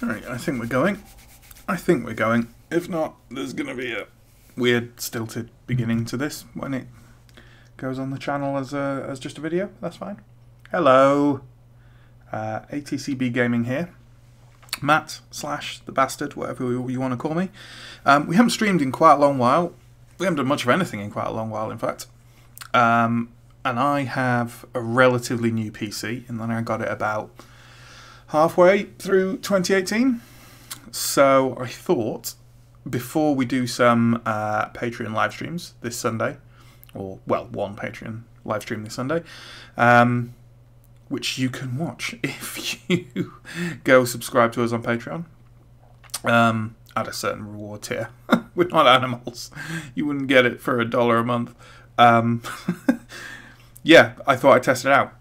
Alright, I think we're going. If not, there's going to be a weird, stilted beginning to this when it goes on the channel as just a video. That's fine. Hello. ATCB Gaming here. Matt / the Bastard, whatever you want to call me. We haven't streamed in quite a long while. We haven't done much of anything in quite a long while, in fact. And I have a relatively new PC, and then I got it about halfway through 2018. So I thought, before we do some Patreon live streams this Sunday, or, well, one Patreon live stream this Sunday, which you can watch if you go subscribe to us on Patreon, at a certain reward tier. We're not animals. You wouldn't get it for $1 a month. Yeah, I thought I'd test it out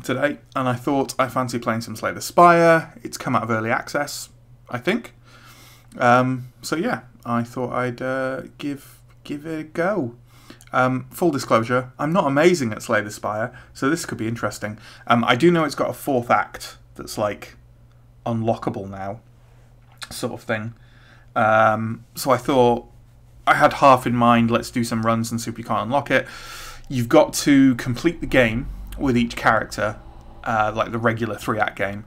today, and I thought I fancy playing some Slay the Spire. It's come out of early access, I think. So yeah, I thought I'd give it a go. Full disclosure, I'm not amazing at Slay the Spire, so this could be interesting. I do know it's got a 4th act that's like unlockable now, sort of thing. So I thought I had half in mind, let's do some runs and see if we can't unlock it. You've got to complete the game with each character, like the regular 3-act game,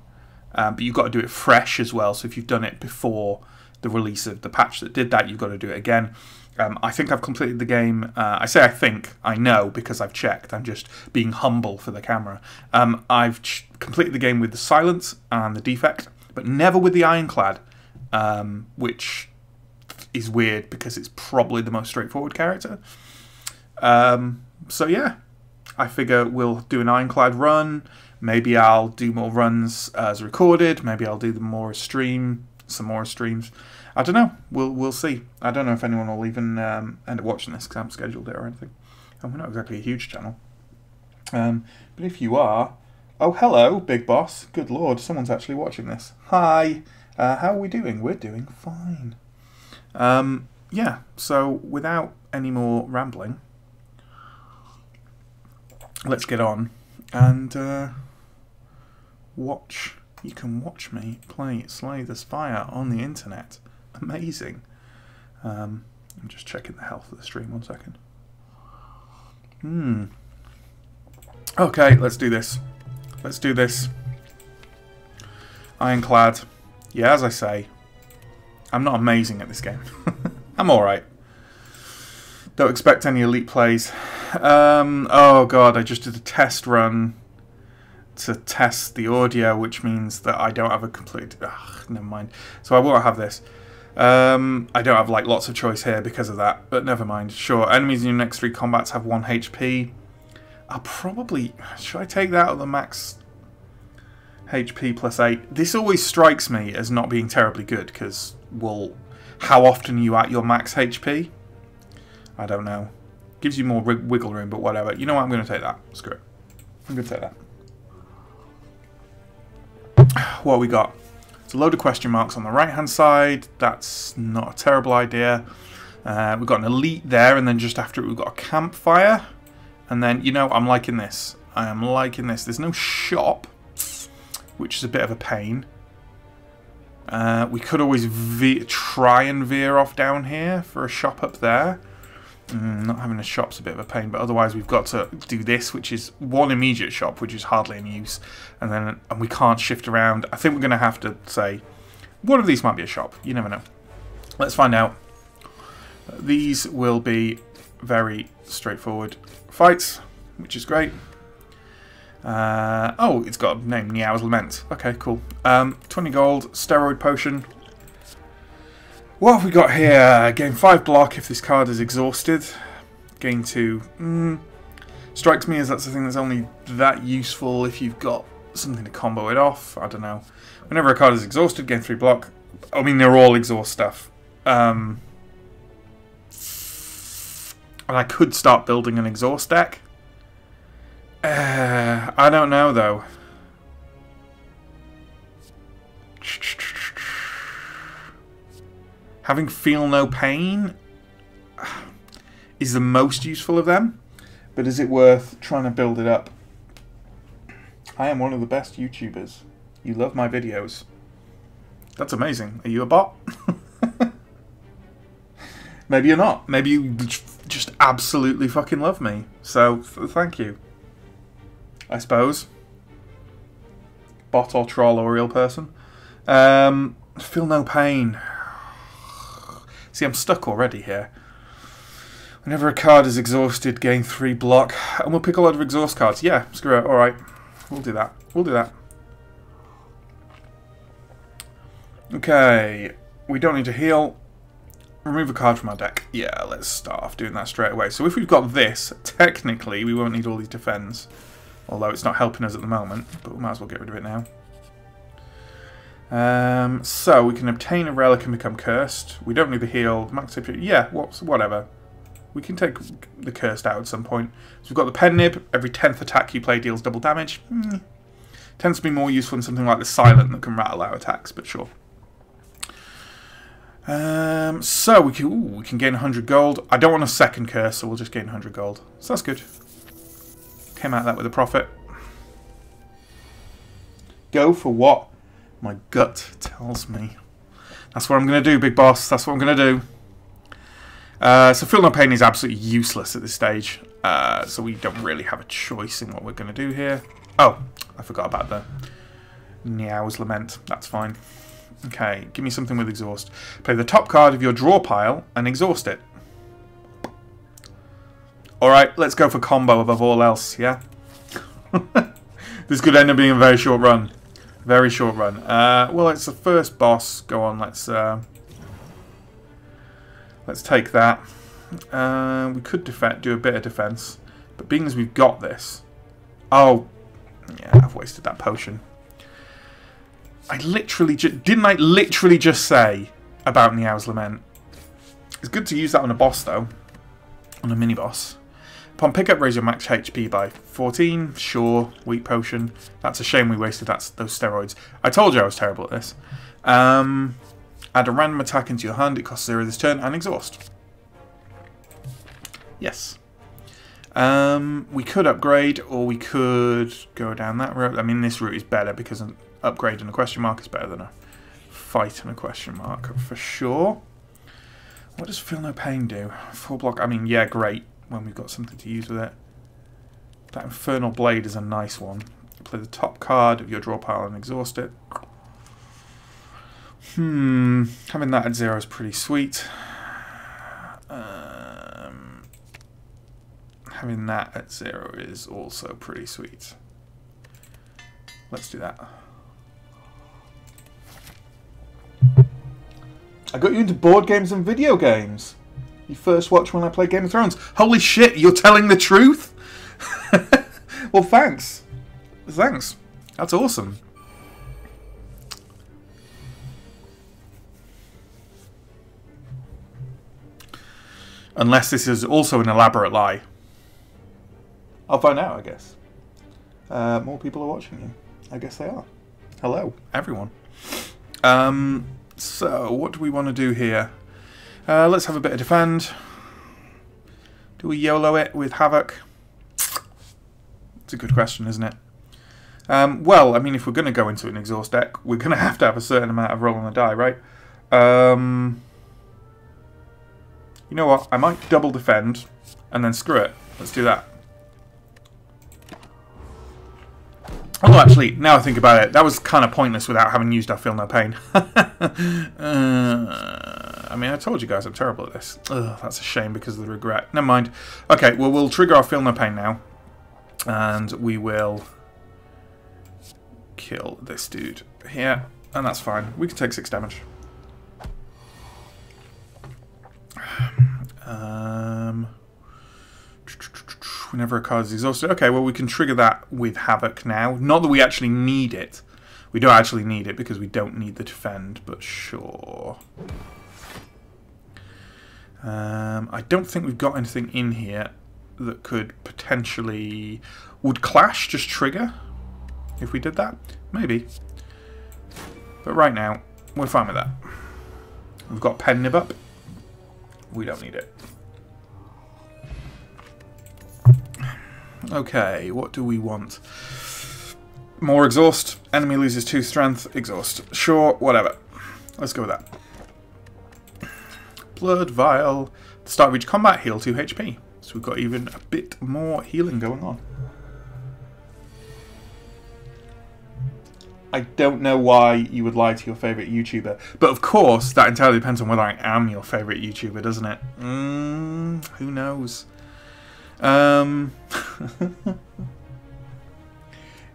but you've got to do it fresh as well, so if you've done it before the release of the patch that did that, you've got to do it again. I think I've completed the game. I say I think, I know, because I've checked. I'm just being humble for the camera. I've completed the game with the Silence and the Defect, but never with the Ironclad, which is weird because it's probably the most straightforward character. So yeah, I figure we'll do an Ironclad run. Maybe I'll do more runs as recorded. Maybe I'll do them more as some more streams. I don't know. We'll see. I don't know if anyone will even end up watching this because I haven't scheduled it or anything. And we're not exactly a huge channel. But if you are... Oh, hello, Big Boss. Good Lord, someone's actually watching this. Hi. How are we doing? We're doing fine. Yeah, so without any more rambling, let's get on and watch. You can watch me play Slay the Spire on the internet. Amazing. I'm just checking the health of the stream. 1 second. Okay, let's do this. Let's do this. Ironclad. Yeah, as I say, I'm not amazing at this game. I'm alright. Don't expect any elite plays. Oh god, I just did a test run to test the audio, which means that I don't have a complete... Ugh, never mind. So I won't have this. I don't have like lots of choice here because of that, but never mind. Sure, enemies in your next 3 combats have 1 HP. I'll probably... Should I take that at the max HP plus 8? This always strikes me as not being terribly good because, well, how often are you at your max HP? I don't know. Gives you more wiggle room, but whatever. You know what? I'm going to take that. Screw it. I'm going to take that. What have we got? It's a load of question marks on the right-hand side. That's not a terrible idea. We've got an elite there, and then just after it we've got a campfire. And then, you know, I'm liking this. I am liking this. There's no shop, which is a bit of a pain. We could always try and veer off down here for a shop up there. Not having a shop's a bit of a pain, but otherwise we've got to do this, which is 1 immediate shop, which is hardly in use, and we can't shift around. I think we're going to have to say, one of these might be a shop. You never know. Let's find out. These will be very straightforward fights, which is great. Oh, it's got a name, Niao's Lament. Okay, cool. 20 gold, steroid potion. What have we got here? Gain 5 block if this card is exhausted. Gain 2. Strikes me as that's the thing that's only that useful if you've got something to combo it off. I don't know. Whenever a card is exhausted, gain 3 block. I mean, they're all exhaust stuff. And I could start building an exhaust deck. I don't know, though. Having Feel No Pain is the most useful of them, but is it worth trying to build it up? I am one of the best YouTubers. You love my videos. That's amazing. Are you a bot? Maybe you're not. Maybe you just absolutely fucking love me. So, thank you. I suppose. Bot or troll or real person. Feel no pain. See, I'm stuck already here. Whenever a card is exhausted, gain 3 block. And we'll pick a lot of exhaust cards. Yeah, screw it. Alright. We'll do that. We'll do that. Okay. We don't need to heal. Remove a card from our deck. Yeah, let's start off doing that straight away. So if we've got this, technically we won't need all these defends. Although it's not helping us at the moment. But we might as well get rid of it now. So we can obtain a relic and become cursed. We don't need the heal. Max HP. Yeah, whatever. We can take the cursed out at some point. So we've got the pen nib. Every 10th attack you play deals double damage. Tends to be more useful in something like the silent that can rattle out attacks, but sure. So we can gain 100 gold. I don't want a second curse, so we'll just gain 100 gold. So that's good. Came out of that with a profit. Go for what my gut tells me. That's what I'm going to do, big boss. That's what I'm going to do. So Feel No Pain is absolutely useless at this stage. So we don't really have a choice in what we're going to do here. Oh, I forgot about the Niao's Lament. That's fine. Okay, give me something with exhaust. Play the top card of your draw pile and exhaust it. Alright, let's go for combo above all else, yeah? This could end up being a very short run. Very short run. Well, it's the first boss. Go on, let's take that. We could do a bit of defense. But being as we've got this... Oh, yeah, I've wasted that potion. Didn't I literally just say about Niao's Lament? It's good to use that on a boss, though. On a mini-boss. Upon pickup, raise your max HP by 14. Sure, weak potion. That's a shame we wasted those steroids. I told you I was terrible at this. Add a random attack into your hand. It costs 0 this turn and exhaust. Yes. We could upgrade, or we could go down that route. I mean, this route is better because an upgrade and a question mark is better than a fight and a question mark for sure. What does Feel No Pain do? 4 block. I mean, yeah, great when we've got something to use with it. That Infernal Blade is a nice one. Play the top card of your draw pile and exhaust it. Having that at 0 is pretty sweet. Having that at 0 is also pretty sweet. Let's do that. I got you into board games and video games. You first watched when I played Game of Thrones. Holy shit, you're telling the truth? Well, thanks. Thanks. That's awesome. Unless this is also an elaborate lie. I'll find out, I guess. More people are watching you. I guess they are. Hello, everyone. So, what do we want to do here? Let's have a bit of defend. Do we YOLO it with Havoc? It's a good question, isn't it? Well, I mean, if we're going to go into an exhaust deck, we're going to have a certain amount of roll on the die, right? You know what? I might double defend, and then screw it. Let's do that. Although, actually, now I think about it, that was kind of pointless without having used our Feel No Pain. I mean, I told you guys I'm terrible at this. Ugh, that's a shame because of the regret. Never mind. Okay, well, we'll trigger our Feel No Pain now. And we will kill this dude here. And that's fine. We can take 6 damage. Whenever a card is exhausted. Okay, well, we can trigger that with Havoc now. Not that we actually need it. We don't actually need it because we don't need the defend, but sure. I don't think we've got anything in here that could potentially... Would Clash just trigger if we did that? Maybe. But right now, we're fine with that. We've got Pen Nib up. We don't need it. Okay, what do we want? More exhaust. Enemy loses 2 strength. Exhaust. Sure, whatever. Let's go with that. Blood Vial. The start of each combat, heal 2 HP. So we've got even a bit more healing going on. I don't know why you would lie to your favourite YouTuber. But of course, that entirely depends on whether I am your favourite YouTuber, doesn't it? Who knows?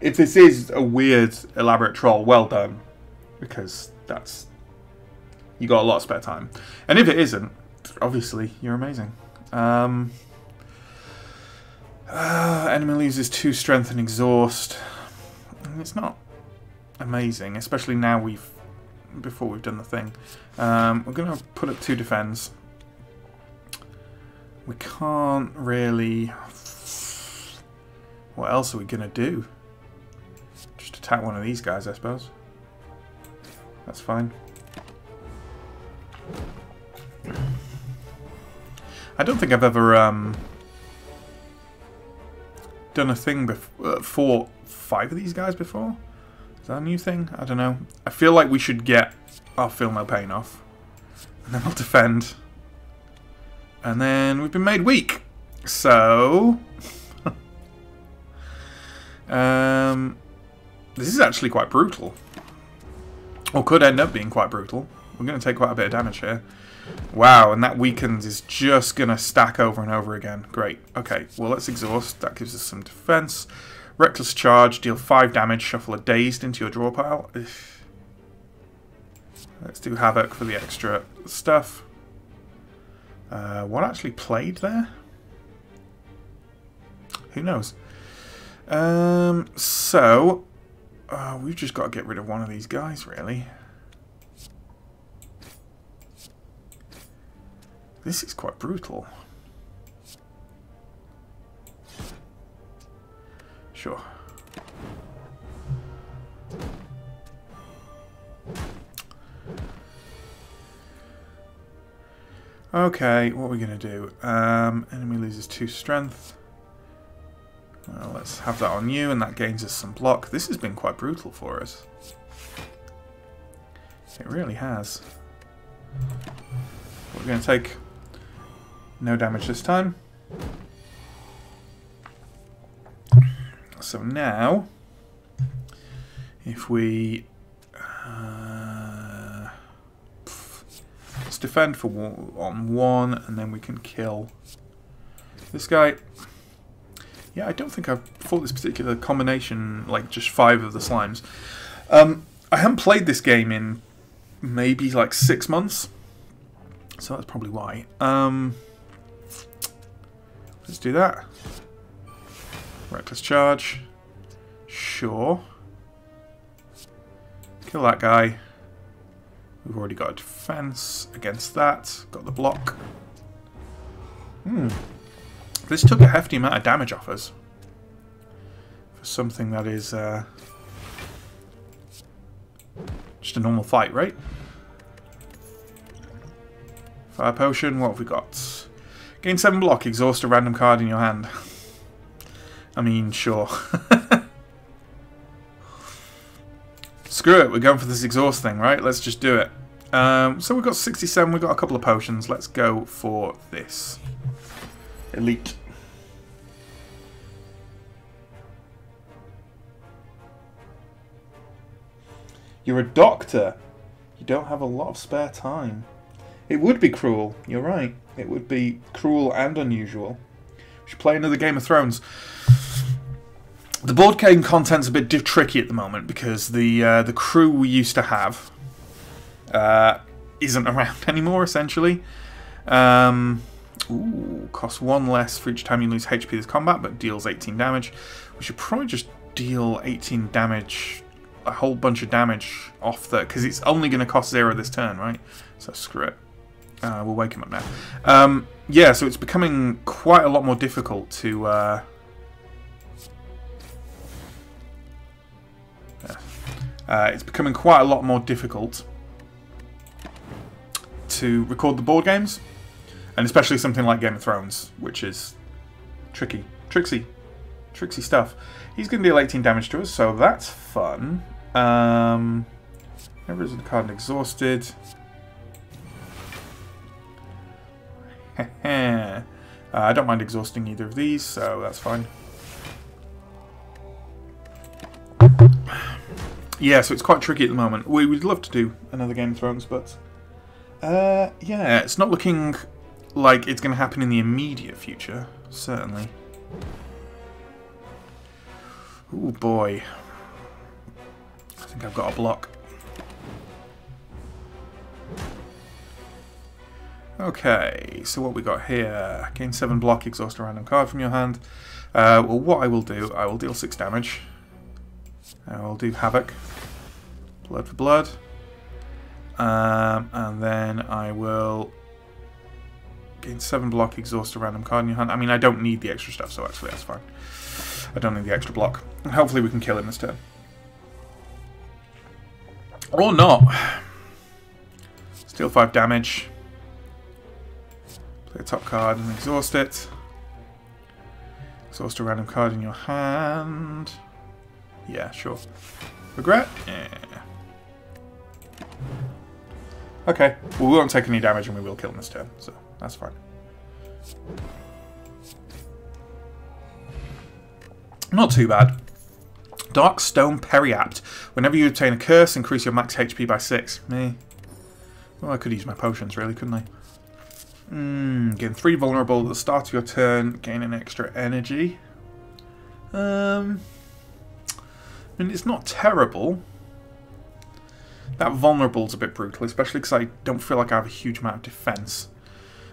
If this is a weird, elaborate troll, well done. Because that's... You got a lot of spare time. And if it isn't, obviously, you're amazing. Enemy loses 2 strength and exhaust. It's not amazing, especially now before we've done the thing. We're going to put up 2 defense. We can't really... What else are we going to do? Just attack one of these guys, I suppose. That's fine. I don't think I've ever done a thing for 5 of these guys before. Is that a new thing? I don't know. I feel like we should get our Feel No Pain off. And then we'll defend. And then we've been made weak. So... this is actually quite brutal. Or could end up being quite brutal. We're going to take quite a bit of damage here. Wow, and that weakens is just going to stack over and over again. Great. Okay, well, let's exhaust. That gives us some defense. Reckless Charge, deal 5 damage, shuffle a Dazed into your draw pile. Let's do Havoc for the extra stuff. What actually played there? Who knows? So, we've just got to get rid of one of these guys, really. This is quite brutal. Sure. Okay, what are we going to do? Enemy loses 2 strength. Let's have that on you, and that gains us some block. This has been quite brutal for us. It really has. We're going to take no damage this time. So now, if we let's defend for on 1, and then we can kill this guy. Yeah, I don't think I've fought this particular combination, like just 5 of the slimes. I haven't played this game in maybe like 6 months, so that's probably why. Let's do that. Reckless Charge. Sure. Kill that guy. We've already got a defense against that. Got the block. This took a hefty amount of damage off us. For something that is just a normal fight, right? Fire Potion, what have we got? Gain 7 block, exhaust a random card in your hand. I mean, sure. Screw it, we're going for this exhaust thing, right? Let's just do it. So we've got 67, we've got a couple of potions. Let's go for this. Elite. You're a doctor. You don't have a lot of spare time. It would be cruel. You're right. It would be cruel and unusual. We should play another Game of Thrones. The board game content's a bit tricky at the moment because the crew we used to have isn't around anymore, essentially. Costs 1 less for each time you lose HP this combat, but deals 18 damage. We should probably just deal 18 damage, a whole bunch of damage off the... because it's only going to cost 0 this turn, right? So screw it. We'll wake him up now. Yeah, so it's becoming quite a lot more difficult to... it's becoming quite a lot more difficult to record the board games, and especially something like Game of Thrones, which is tricky, tricksy stuff. He's going to deal 18 damage to us, so that's fun. Maybe Never is a card exhausted. I don't mind exhausting either of these, so that's fine. Yeah, so it's quite tricky at the moment. We would love to do another Game of Thrones, but yeah, it's not looking like it's going to happen in the immediate future, certainly. Oh boy. I think I've got a block. Okay, so what we got here? Gain 7 block, exhaust a random card from your hand. Well, what I will do, I will deal 6 damage. I will do Havoc. Blood for blood. And then I will gain 7 block, exhaust a random card in your hand. I mean, I don't need the extra stuff, so actually that's fine. I don't need the extra block. And hopefully we can kill him this turn. Or not. Steal 5 damage. Play a top card and exhaust it. Exhaust a random card in your hand. Yeah, sure. Regret? Yeah. Okay, well, we won't take any damage and we will kill him this turn, so that's fine. Not too bad. Dark Stone Periapt. Whenever you obtain a curse, increase your max HP by 6. Me. Well, I could use my potions, really, couldn't I? Gain 3 vulnerable at the start of your turn. Gain an extra energy. I mean, it's not terrible. That vulnerable's a bit brutal, especially because I don't feel like I have a huge amount of defense.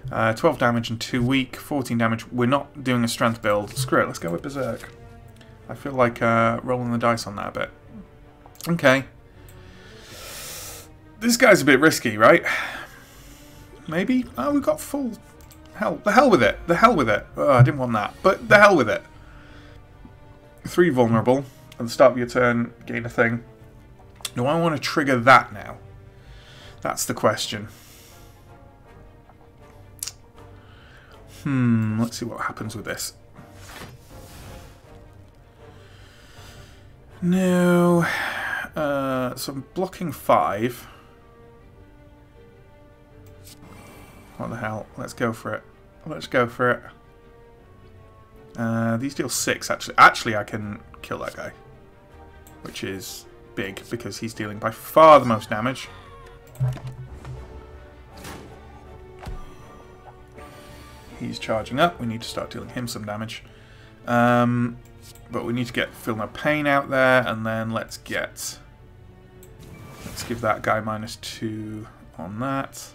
12 damage and 2 weak. 14 damage. We're not doing a strength build. Screw it, let's go with Berserk. I feel like rolling the dice on that a bit. Okay. This guy's a bit risky, right? Maybe? Oh, we've got full... Hell, the hell with it. The hell with it. Oh, I didn't want that. But the hell with it. 3 vulnerable. At the start of your turn, gain a thing. Do I want to trigger that now? That's the question. Let's see what happens with this. No. So I'm blocking 5. What the hell? Let's go for it. Let's go for it. These deal 6, actually. Actually, I can kill that guy. Which is big, because he's dealing by far the most damage. He's charging up. We need to start dealing him some damage. But we need to get Feel No Pain out there, and then let's give that guy -2 on that.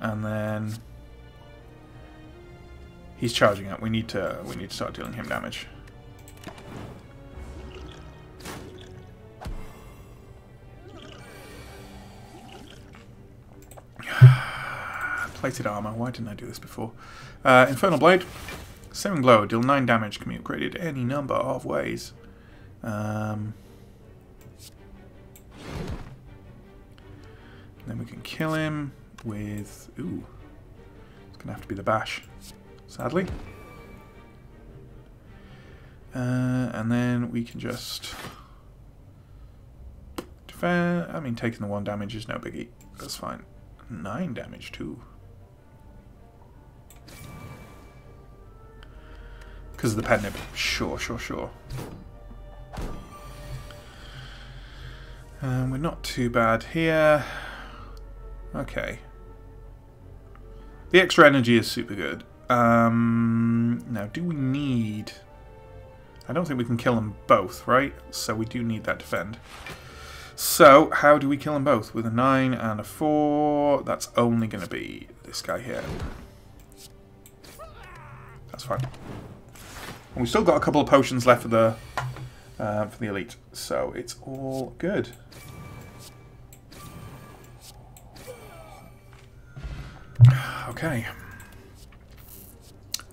And then he's charging up. We need to start dealing him damage. Plated armor. Why didn't I do this before? Infernal Blade. Searing Blow. Deal 9 damage. Can be upgraded any number of ways. Then we can kill him with... Ooh. It's going to have to be the bash. Sadly. And then we can just... defend. I mean, taking the 1 damage is no biggie. That's fine. 9 damage too. Because of the pen nib. Sure. We're not too bad here. Okay. The extra energy is super good. Now, do we need... I don't think we can kill them both, right? So we do need that defend. So, how do we kill them both? With a 9 and a 4, that's only going to be this guy here. That's fine. And we've still got a couple of potions left for the elite, so it's all good. Okay.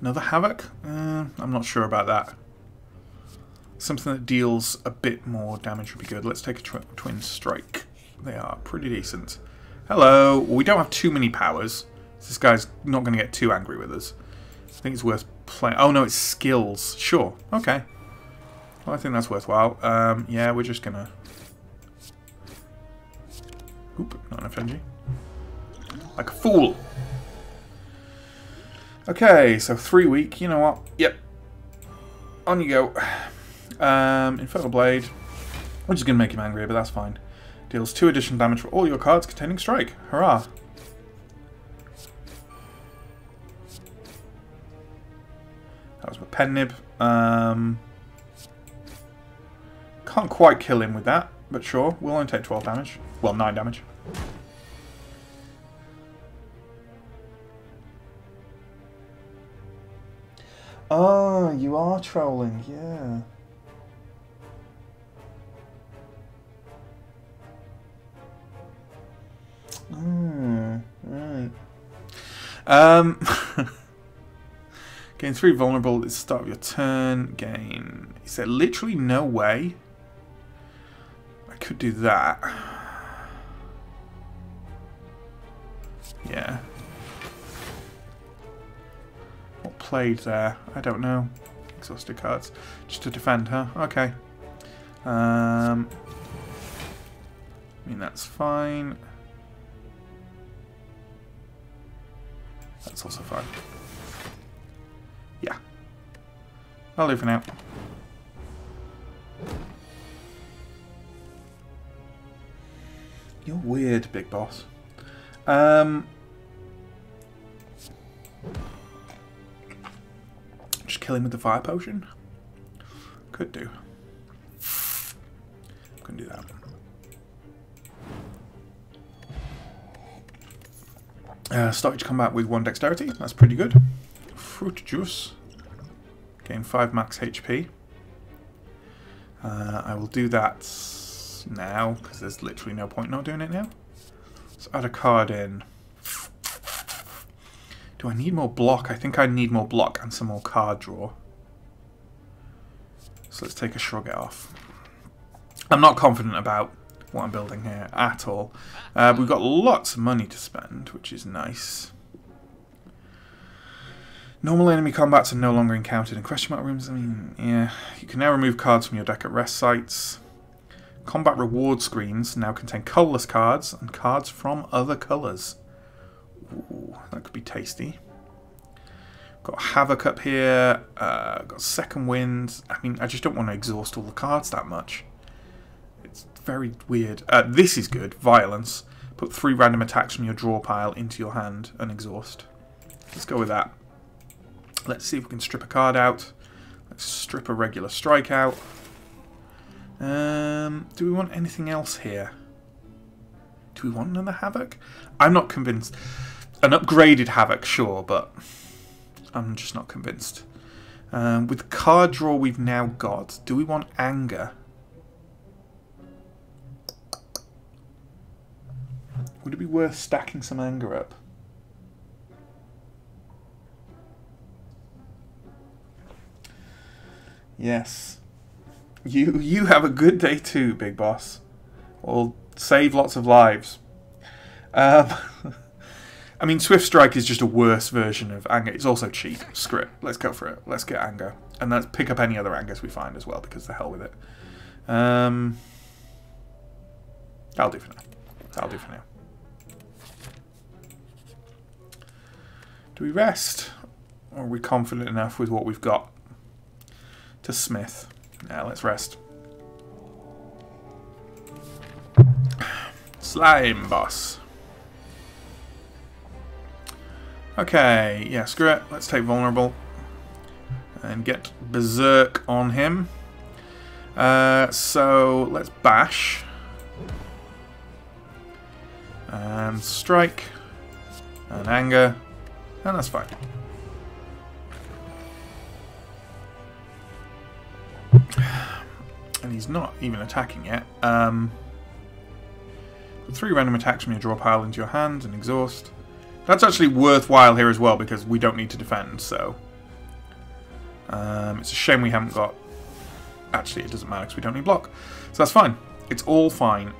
Another Havoc? I'm not sure about that. Something that deals a bit more damage would be good. Let's take a Twin Strike. They are pretty decent. Hello. Well, we don't have too many powers. So this guy's not going to get too angry with us. I think it's worth playing. Oh, no, it's skills. Sure. Okay. Well, I think that's worthwhile. Yeah, we're just going to... Oop, not enough energy. Like a fool. Okay, so 3 weak. You know what? Yep. On you go. Infernal Blade. Which is going to make him angry, but that's fine. Deals 2 additional damage for all your cards containing Strike. Hurrah. That was with Pen Nib. Can't quite kill him with that, but sure. We'll only take 12 damage. Well, 9 damage. Oh, you are trolling, yeah. Right. Gain 3 vulnerable at the start of your turn. Gain. Is there literally no way I could do that? Yeah. What played there? I don't know. Exhausted cards. Just to defend, huh? Okay. I mean, that's fine. That's also fine. Yeah. I'll do for now. You're weird, big boss. Just kill him with the fire potion? Could do. Couldn't do that. Started combat with 1 dexterity. That's pretty good. Fruit juice. Gain 5 max HP. I will do that now because there's literally no point not doing it now. Let's add a card in. Do I need more block? I think I need more block and some more card draw. So let's take a shrug it off. I'm not confident about what I'm building here at all. We've got lots of money to spend, which is nice. Normal enemy combats are no longer encountered in question mark rooms. I mean, yeah. You can now remove cards from your deck at rest sites. Combat reward screens now contain colourless cards and cards from other colours. Ooh, that could be tasty. Got Havoc up here. Got Second Wind. I mean, I just don't want to exhaust all the cards that much. It's very weird. This is good. Violence. Put 3 random attacks from your draw pile into your hand and exhaust. Let's go with that. Let's see if we can strip a card out. Let's strip a regular strike out. Do we want anything else here? Do we want another Havoc? I'm not convinced. An upgraded Havoc, sure, but I'm just not convinced. With card draw we've now got, do we want Anger? Would it be worth stacking some Anger up? Yes. You have a good day too, big boss. Or save lots of lives. I mean, Swift Strike is just a worse version of Anger. It's also cheap. Screw it. Let's go for it. Let's get Anger. And let's pick up any other Angers we find as well, because the hell with it. That'll do for now. That'll do for now. Do we rest? Or are we confident enough with what we've got to smith? Now let's rest. Slime boss. Okay, yeah, screw it. Let's take vulnerable and get berserk on him. So let's bash and strike and anger, and that's fine. And he's not even attacking yet. Put 3 random attacks from your draw pile into your hand and exhaust. That's actually worthwhile here as well because we don't need to defend, so... it's a shame we haven't got... Actually, it doesn't matter because we don't need block. So that's fine. It's all fine.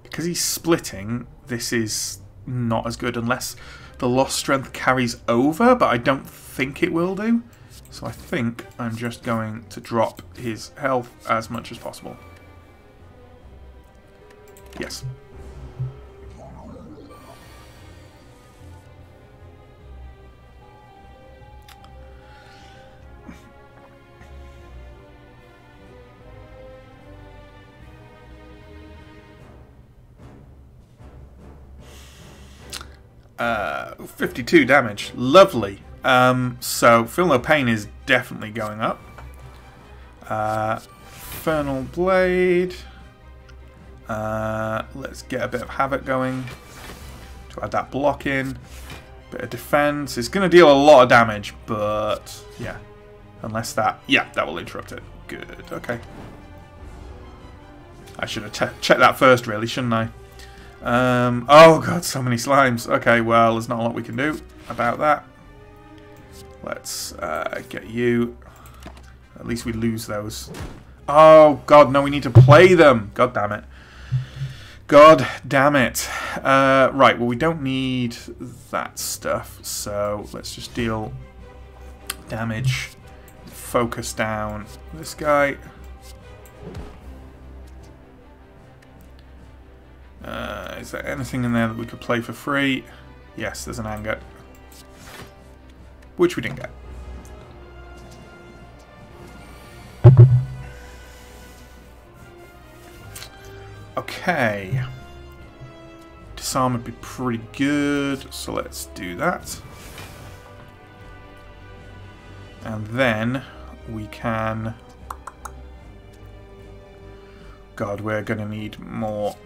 Because he's splitting, this is not as good unless the lost strength carries over, but I don't think it will do. So I think I'm just going to drop his health as much as possible. Yes. Uh, 52 damage. Lovely. So, Feel No Pain is definitely going up. Infernal Blade. Let's get a bit of Havoc going to add that block in. Bit of defense. It's going to deal a lot of damage, but yeah. Unless that... Yeah, that will interrupt it. Good. Okay. I should have checked that first, really, shouldn't I? Oh god, so many slimes. Okay, well, there's not a lot we can do about that. Let's get you. At least we lose those. Oh god, no, we need to play them. God damn it. God damn it. Right, well, we don't need that stuff, so let's just deal damage. Focus down this guy. Is there anything in there that we could play for free? Yes, there's an anger. Which we didn't get. Okay. Disarm would be pretty good, so let's do that. And then we can... God, we're going to need more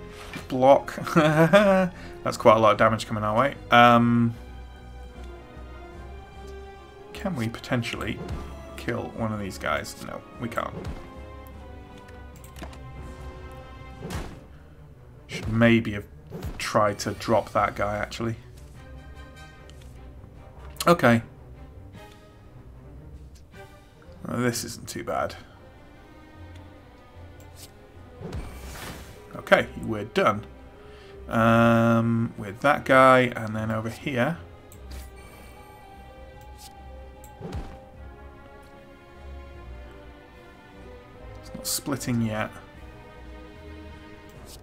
block. That's quite a lot of damage coming our way. Can we potentially kill one of these guys? No, we can't. Should maybe have tried to drop that guy, actually. Okay. Well, this isn't too bad. Okay, we're done. With that guy, and then over here. It's not splitting yet.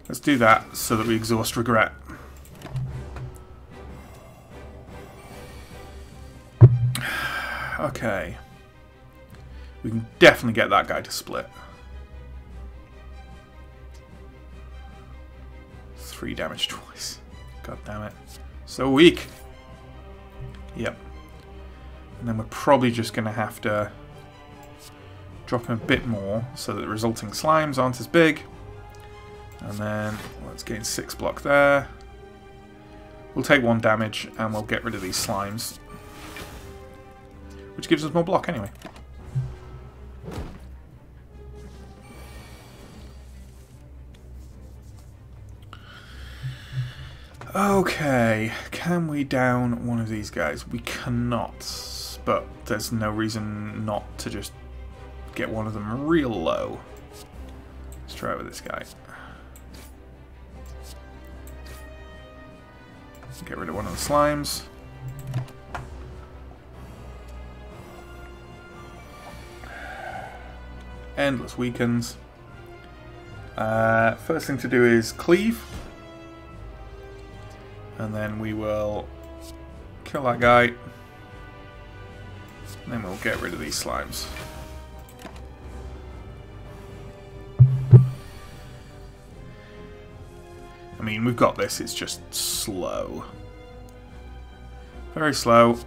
Let's do that so that we exhaust regret. Okay. We can definitely get that guy to split. 3 damage twice. God damn it. So weak. Yep. And then we're probably just going to have to drop him a bit more so that the resulting slimes aren't as big. And then let's gain 6 block there. We'll take 1 damage and we'll get rid of these slimes. Which gives us more block anyway. Okay, can we down one of these guys? We cannot, but there's no reason not to just get one of them real low. Let's try it with this guy. Get rid of one of the slimes. Endless weakens. First thing to do is cleave. And then we will kill that guy. And then we'll get rid of these slimes. I mean, we've got this, it's just slow. Very slow.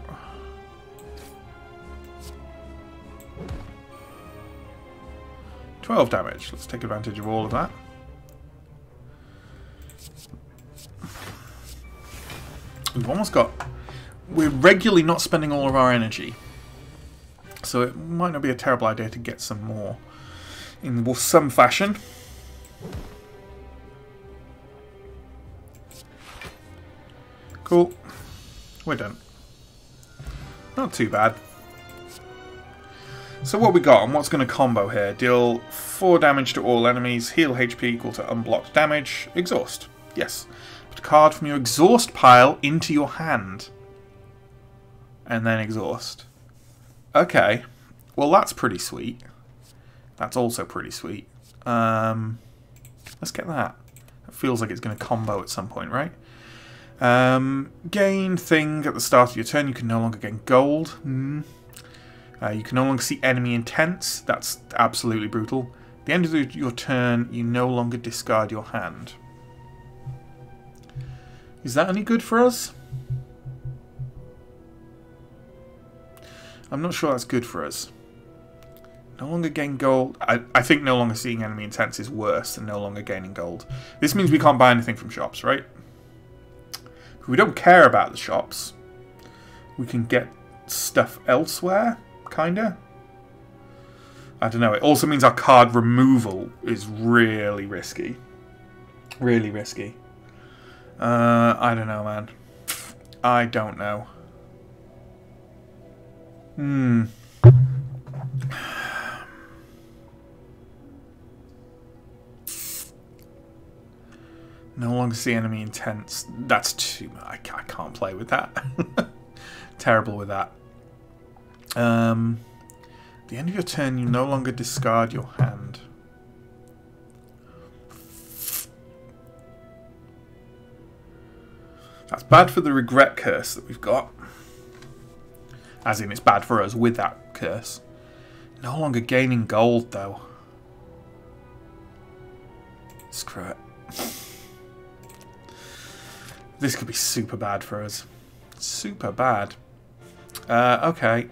$12 damage. Let's take advantage of all of that. We've almost got... We're regularly not spending all of our energy. So it might not be a terrible idea to get some more in some fashion. Cool. We're done. Not too bad. So what we got and what's going to combo here? Deal 4 damage to all enemies, heal HP equal to unblocked damage, exhaust. Yes. Put a card from your exhaust pile into your hand. And then exhaust. Okay. Well, that's pretty sweet. That's also pretty sweet. Let's get that. feels like it's going to combo at some point, right? Gain thing at the start of your turn. You can no longer gain gold. You can no longer see enemy intents. That's absolutely brutal. At the end of your turn, you no longer discard your hand. Is that any good for us? I'm not sure that's good for us. No longer gain gold. I think no longer seeing enemy intents is worse than no longer gaining gold. This means we can't buy anything from shops, right? If we don't care about the shops, we can get stuff elsewhere, kinda. I don't know. It also means our card removal is really risky. Really risky. I don't know, man. I don't know. No longer see enemy intents. That's too much. I can't play with that. Terrible with that. At the end of your turn, you no longer discard your hand. That's bad for the regret curse that we've got. As in, it's bad for us with that curse. No longer gaining gold, though. Screw it. This could be super bad for us. Super bad. Okay.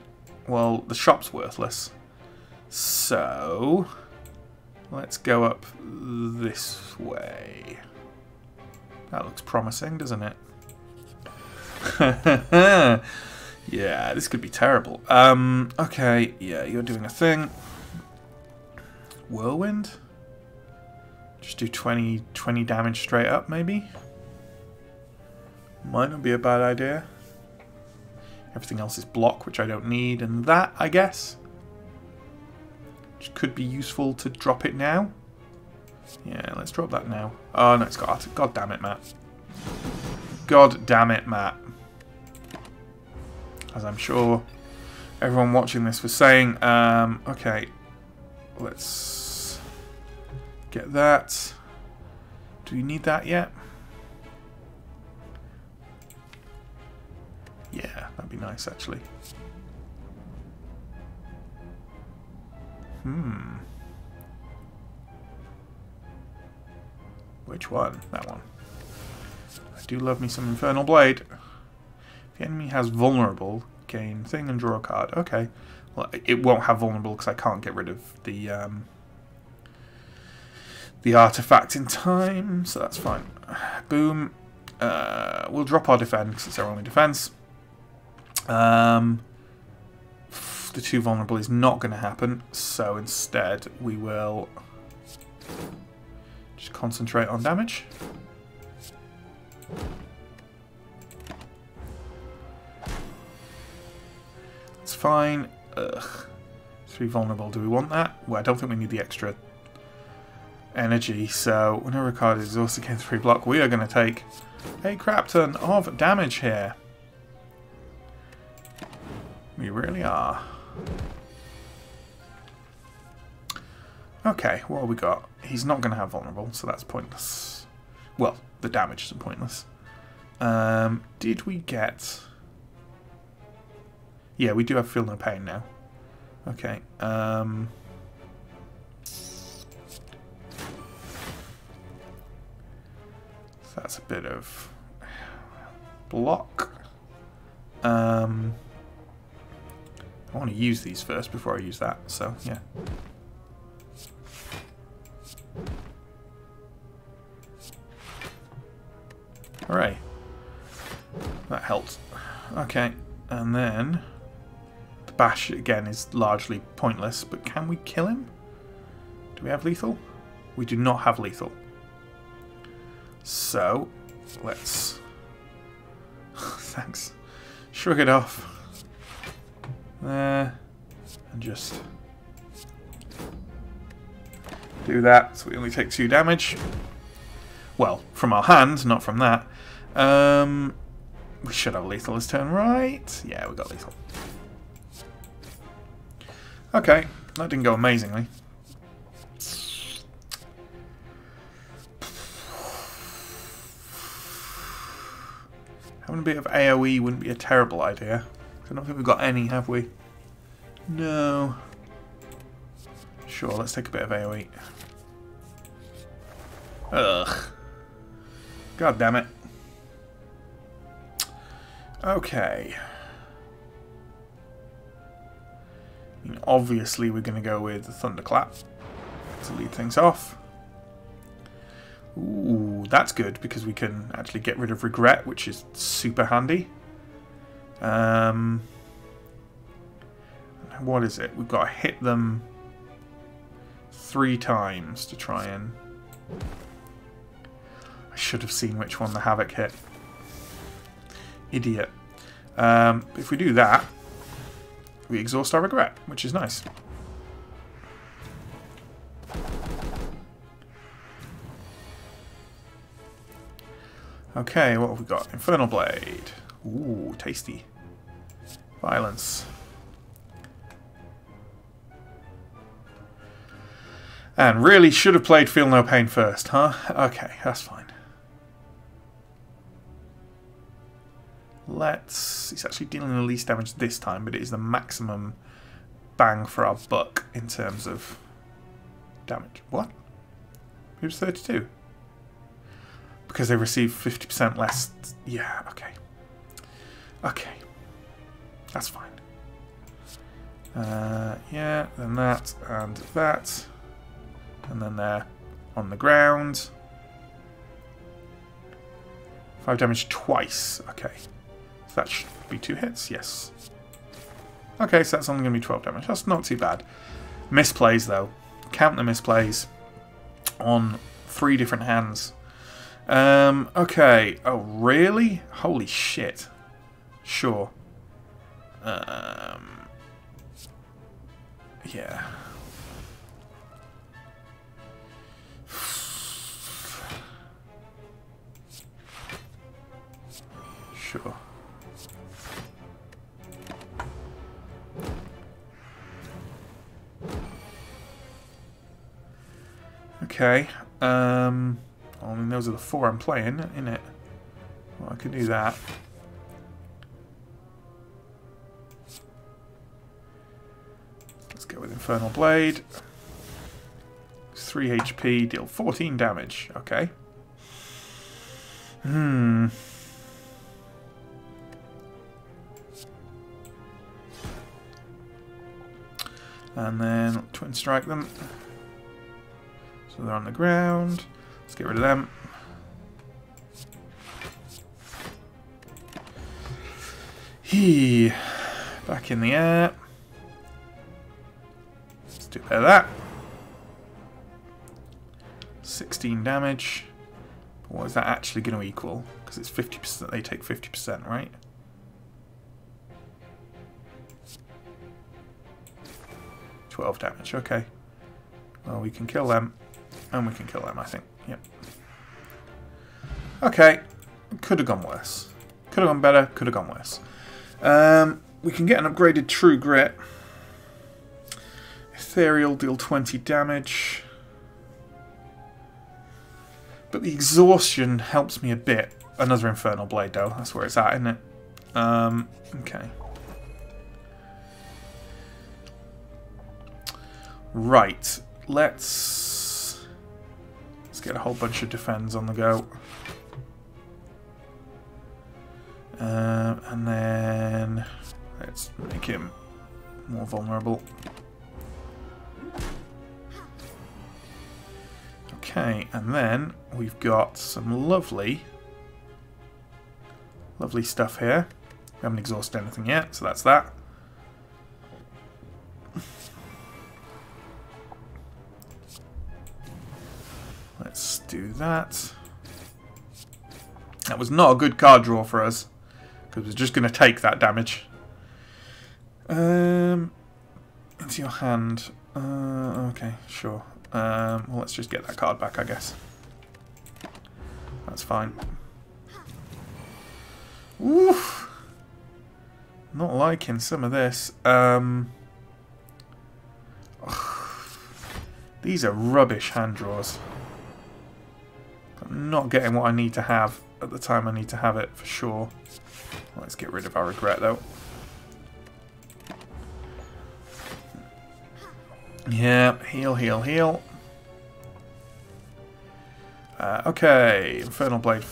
Well, the shop's worthless. So, let's go up this way. That looks promising, doesn't it? Yeah, this could be terrible. Okay, yeah, you're doing a thing. Whirlwind? Just do 20 damage straight up, maybe? Might not be a bad idea. Everything else is block, which I don't need, and that, I guess. Which could be useful to drop it now. Yeah, let's drop that now. Oh, no, it's got... God damn it, Matt. God damn it, Matt. As I'm sure everyone watching this was saying. Okay, let's get that. Do we need that yet? Yeah, that'd be nice, actually. Which one? That one. I do love me some Infernal Blade. If the enemy has vulnerable, gain thing and draw a card. Okay. Well, it won't have vulnerable because I can't get rid of the artifact in time, so that's fine. Boom. We'll drop our defend because it's our only defense. The 2 vulnerable is not going to happen, so instead we will just concentrate on damage. It's fine. Ugh. 3 vulnerable. Do we want that? Well, I don't think we need the extra energy, so whenever a card is exhausted against 3 block, we are going to take a crap ton of damage here. We really are. Okay, what have we got? He's not going to have vulnerable, so that's pointless. Well, the damage isn't pointless. Did we get... Yeah, we do have Feel No Pain now. Okay. That's a bit of block. I want to use these first before I use that, so yeah. Hooray. That helped. Okay, and then the bash again is largely pointless, but can we kill him? Do we have lethal? We do not have lethal. So, let's... Thanks. Shrug it off. There. And just do that, so we only take 2 damage. Well, from our hand, not from that. We should have lethal this turn, right? Yeah, we got lethal. Okay, that didn't go amazingly. Having a bit of AoE wouldn't be a terrible idea. I don't think we've got any, have we? No. Sure, let's take a bit of AoE. Ugh. God damn it. Okay. I mean, obviously we're going to go with the Thunderclap to lead things off. Ooh, that's good because we can actually get rid of Regret, which is super handy. What is it? We've got to hit them 3 times to try and... I should have seen which one the Havoc hit. Idiot. If we do that, we exhaust our Regret, which is nice. Okay, what have we got? Infernal Blade. Ooh, tasty. Violence. And really should have played Feel No Pain first, huh? Okay, that's fine. Let's... It's actually dealing the least damage this time, but it is the maximum bang for our buck in terms of damage. What? It was 32. Because they receive 50% less... Yeah, okay. Okay. That's fine. Yeah, then that, and that. And then they're on the ground. 5 damage twice. Okay. So that should be 2 hits, yes. Okay, so that's only going to be 12 damage. That's not too bad. Misplays, though. Count the misplays on 3 different hands. Okay. Oh, really? Holy shit. Sure. Yeah. Sure. Okay. I mean, those are the 4 I'm playing, innit? Well, I can do that. Let's go with Infernal Blade. 3 HP, deal 14 damage. Okay. And then Twin Strike them. So they're on the ground. Let's get rid of them. Back in the air. Let's do a bit of that. 16 damage. What is that actually going to equal? Because it's 50%. They take 50%, right? $12 damage. Okay. Well, we can kill them. And we can kill them, I think. Yep. Okay. Could have gone worse. Could have gone better. Could have gone worse. We can get an upgraded True Grit. Ethereal, deal 20 damage. But the exhaustion helps me a bit. Another Infernal Blade, though. That's where it's at, isn't it? Okay. Right. Let's get a whole bunch of defends on the go. And then let's make him more vulnerable. Okay, and then we've got some lovely stuff here. We haven't exhausted anything yet, so that's that. Let's do that. That was not a good card draw for us, because we're just going to take that damage. Into your hand. Okay, sure. Well, let's just get that card back, I guess. That's fine. Oof. Not liking some of this. These are rubbish hand draws. I'm not getting what I need to have. at the time I need to have it, for sure. Let's get rid of our regret, though. Yeah, heal, heal, heal. Okay, Infernal Blade.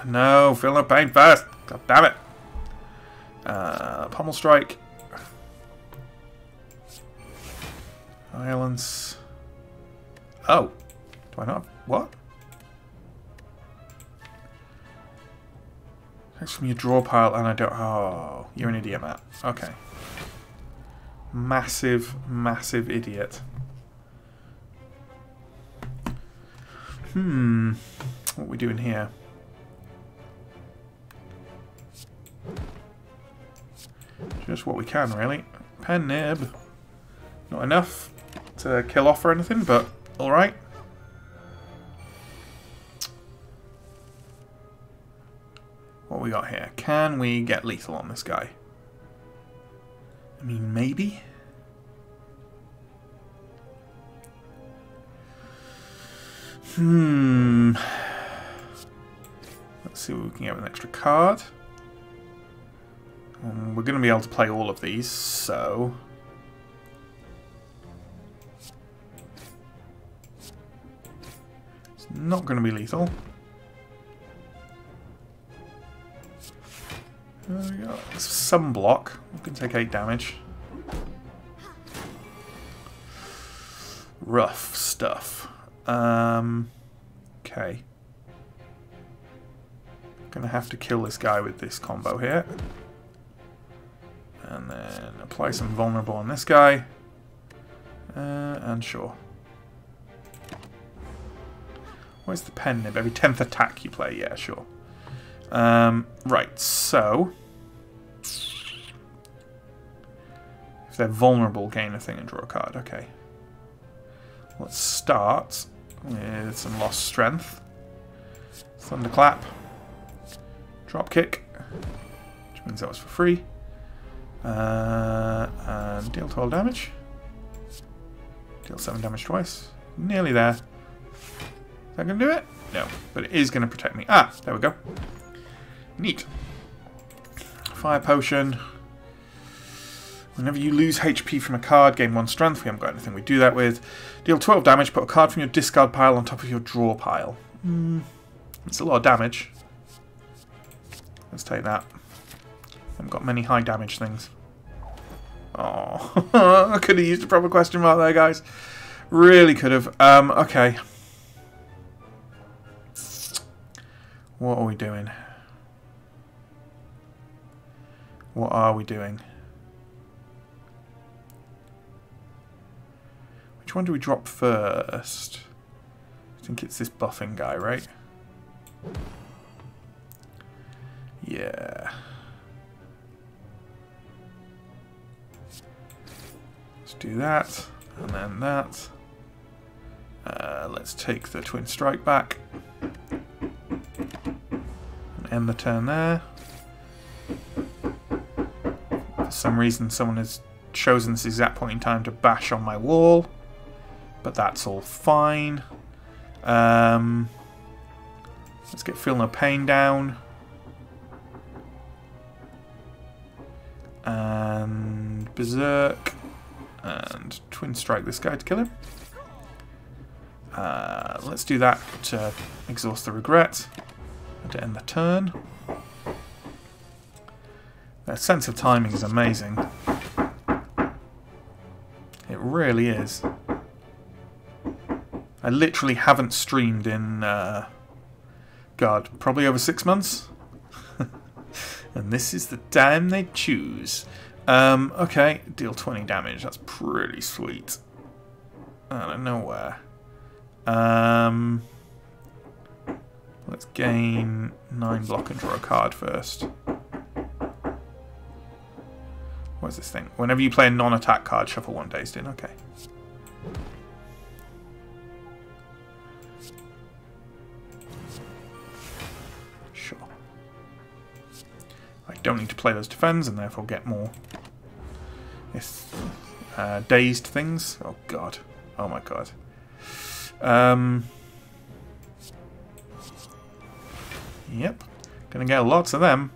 No, feel no pain first. God damn it. Pommel Strike. Violence. Oh. Do I not? What? Thanks from your draw pile, and I don't. Oh, you're an idiot, Matt. Okay. Massive, massive idiot. What are we doing here? Just what we can, really. Pen nib. Not enough to kill off or anything, but alright. What we got here? Can we get lethal on this guy? I mean, maybe? Let's see what we can get with an extra card. We're going to be able to play all of these, so... It's not going to be lethal. There we go. Some block. We can take 8 damage. Rough stuff. Okay. Gonna have to kill this guy with this combo here. And then apply some vulnerable on this guy. And sure. Where's the pen nib? Every 10th attack you play? Yeah, sure. Right, so... If they're vulnerable, gain a thing and draw a card. Okay. Let's start with some lost strength. Thunderclap. Drop kick. Which means that was for free. And deal 12 damage. Deal 7 damage twice. Nearly there. Is that going to do it? No. But it is going to protect me. Ah, there we go. Neat. Fire potion. Whenever you lose HP from a card, gain 1 strength. We haven't got anything we do that with. Deal 12 damage. Put a card from your discard pile on top of your draw pile. It's a lot of damage. Let's take that. Haven't got many high damage things. Oh, I could have used a proper question mark there, guys. Really could have. Okay. What are we doing? What are we doing? Which one do we drop first? I think it's this buffing guy, right? Yeah. Let's do that, and then that. Let's take the Twin Strike back. And end the turn there. For some reason someone has chosen this exact point in time to bash on my wall. But that's all fine. Let's get Feel No Pain down. And Berserk. And Twin Strike this guy to kill him. Let's do that to exhaust the regret. And to end the turn. Their sense of timing is amazing. It really is. I literally haven't streamed in, God, probably over 6 months. And this is the time they choose. Okay, deal 20 damage. That's pretty sweet. Out of nowhere. Let's gain 9 block and draw a card first. What's this thing? Whenever you play a non-attack card, shuffle 1 dazed in. Okay. Sure. I don't need to play those defends and therefore get more dazed things. Oh god. Oh my god. Yep. Gonna get lots of them.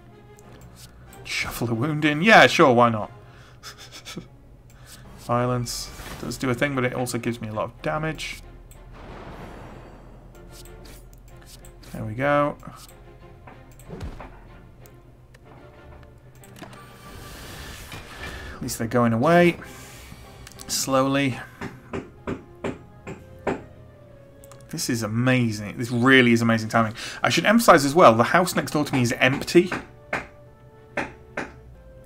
Shuffle the wound in. Yeah, sure, why not? Violence does do a thing, but it also gives me a lot of damage. There we go. At least they're going away. Slowly. This is amazing. This really is amazing timing. I should emphasize as well, the house next door to me is empty.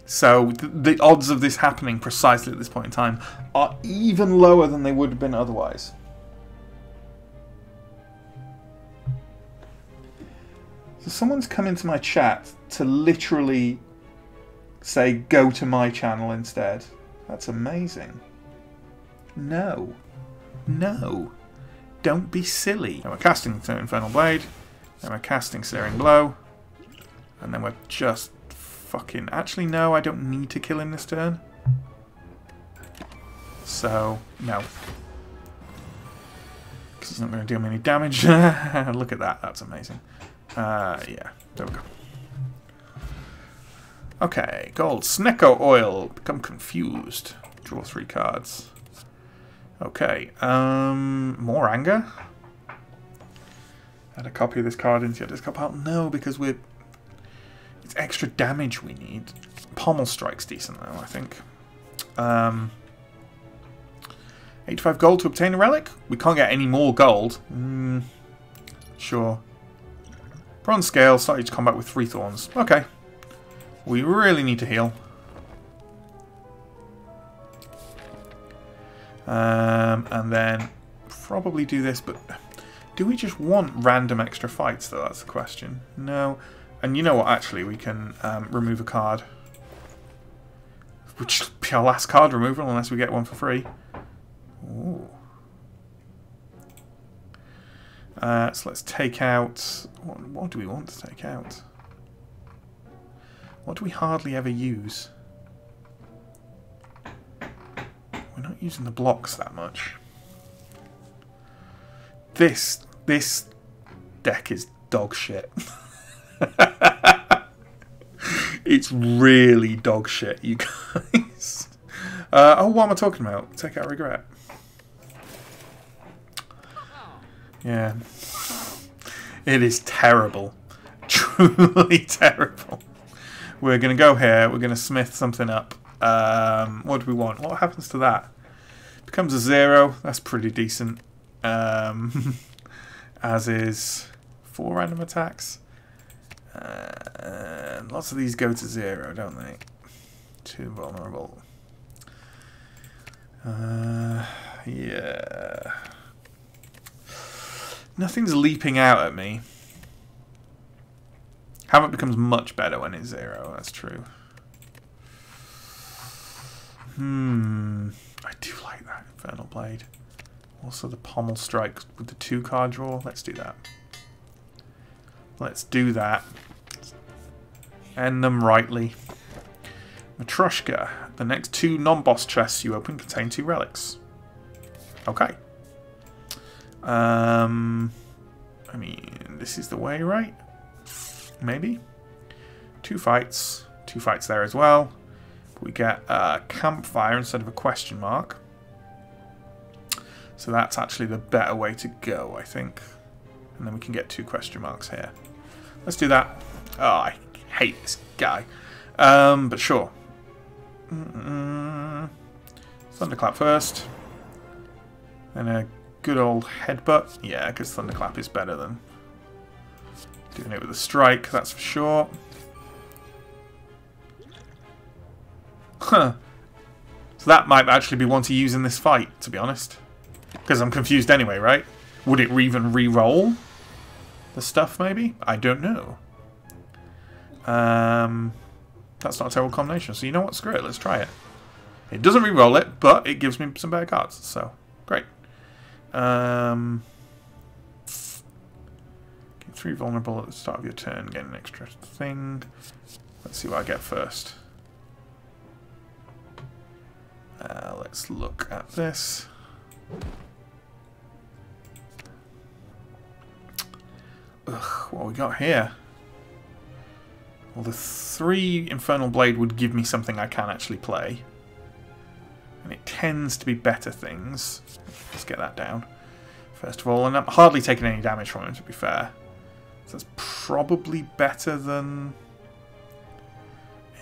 So the odds of this happening precisely at this point in time are even lower than they would have been otherwise. So someone's come into my chat to literally say, go to my channel instead. That's amazing. No. No. Don't be silly. Then we're casting Infernal Blade. Then we're casting Searing Blow. And then we're just fucking... Actually, no, I don't need to kill him this turn. So, no. Because he's not going to deal me any damage. Look at that. That's amazing. Yeah, there we go. Okay, gold. Snecko Oil. Become confused. Draw 3 cards. Okay, more anger? Add a copy of this card into your discard pile? No, because it's extra damage we need. Pommel Strike's decent though, I think. 85 gold to obtain a relic? We can't get any more gold. Sure. Bronze Scale, started combat with 3 thorns. Okay. We really need to heal. And then probably do this, but do we just want random extra fights though? That's the question. No. And you know what, actually, we can remove a card. Which will be our last card removal unless we get one for free. Ooh. So let's take out... What do we want to take out? What do we hardly ever use? We're not using the blocks that much. This deck is dog shit. It's really dog shit, you guys. Oh, what am I talking about? Take out regret. Yeah. It is terrible. Truly terrible. We're going to go here. We're going to smith something up. What do we want? What happens to that? Becomes a 0. That's pretty decent. As is 4 random attacks. Lots of these go to 0, don't they? Too vulnerable. Yeah. Nothing's leaping out at me. Havoc becomes much better when it's 0, that's true. I do like that Infernal Blade. Also the Pommel Strike with the 2 card draw. Let's do that. Let's do that. End them rightly. Matryoshka. The next 2 non-boss chests you open contain 2 relics. Okay. I mean, this is the way, right? Maybe. 2 fights. 2 fights there as well. We get a campfire instead of a question mark. So that's actually the better way to go, I think. And then we can get 2 question marks here. Let's do that. Oh, I hate this guy. But sure. Thunderclap first. And a good old headbutt. Yeah, because Thunderclap is better than doing it with a strike, that's for sure. Huh. So that might actually be one to use in this fight, to be honest. Because I'm confused anyway, right? Would it even re-roll the stuff, maybe? I don't know. That's not a terrible combination. So you know what? Screw it. Let's try it. It doesn't re-roll it, but it gives me some better cards. So, great. 3 vulnerable at the start of your turn. Get an extra thing. Let's see what I get first. Let's look at this. Ugh, what we got here? Well, the 3 Infernal Blade would give me something I can actually play. And it tends to be better things. Let's get that down, first of all. And I'm hardly taking any damage from him, to be fair. So that's probably better than